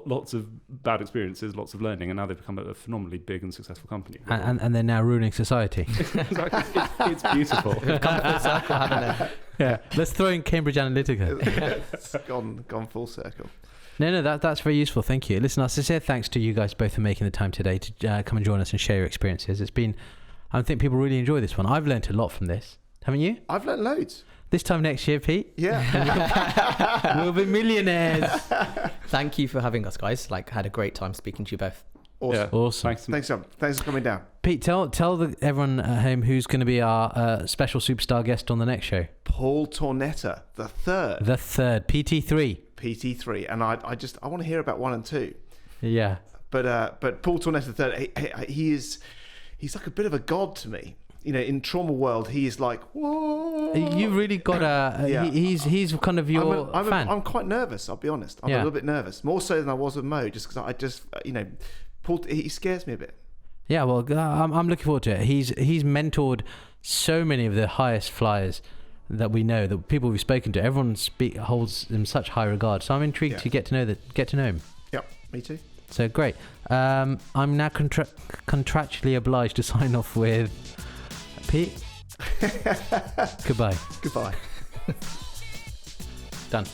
Speaker 4: lots of bad experiences, lots of learning, and now they've become a phenomenally big and successful company.
Speaker 1: And they're now ruining society.
Speaker 4: Exactly. It's beautiful.
Speaker 3: Come full circle, haven't they?
Speaker 1: Yeah. Let's throw in Cambridge Analytica.
Speaker 2: It's gone full circle.
Speaker 1: No, that's very useful. Thank you. Listen, I sincere thanks to you guys both for making the time today to come and join us and share your experiences. I think people really enjoy this one. I've learned a lot from this. Haven't you?
Speaker 2: I've learned loads.
Speaker 1: This time next year, Pete?
Speaker 2: Yeah.
Speaker 1: We'll be millionaires.
Speaker 3: Thank you for having us, guys. Had a great time speaking to you both.
Speaker 2: Awesome.
Speaker 4: Yeah.
Speaker 1: Awesome.
Speaker 2: Thanks for coming down.
Speaker 1: Pete, tell everyone at home who's going to be our special superstar guest on the next show.
Speaker 2: Paul Tornetta, the third.
Speaker 1: The third, PT3.
Speaker 2: PT3, and I want to hear about 1 and 2.
Speaker 1: Yeah.
Speaker 2: But Paul Tournette III, he's like a bit of a god to me. In trauma world, he is like, whoa.
Speaker 1: You really got a.
Speaker 2: Yeah.
Speaker 1: He's kind of your fan.
Speaker 2: I'm quite nervous. I'll be honest. I'm a little bit nervous, more so than I was with Mo, just because Paul, he scares me a bit.
Speaker 1: Yeah, well, I'm looking forward to it. He's mentored so many of the highest flyers that we know, the people we've spoken to. Everyone holds him such high regard. So I'm intrigued to get to know him.
Speaker 2: Yep, me too.
Speaker 1: So great. I'm now contractually obliged to sign off with Pete. Goodbye.
Speaker 2: Goodbye.
Speaker 1: Done.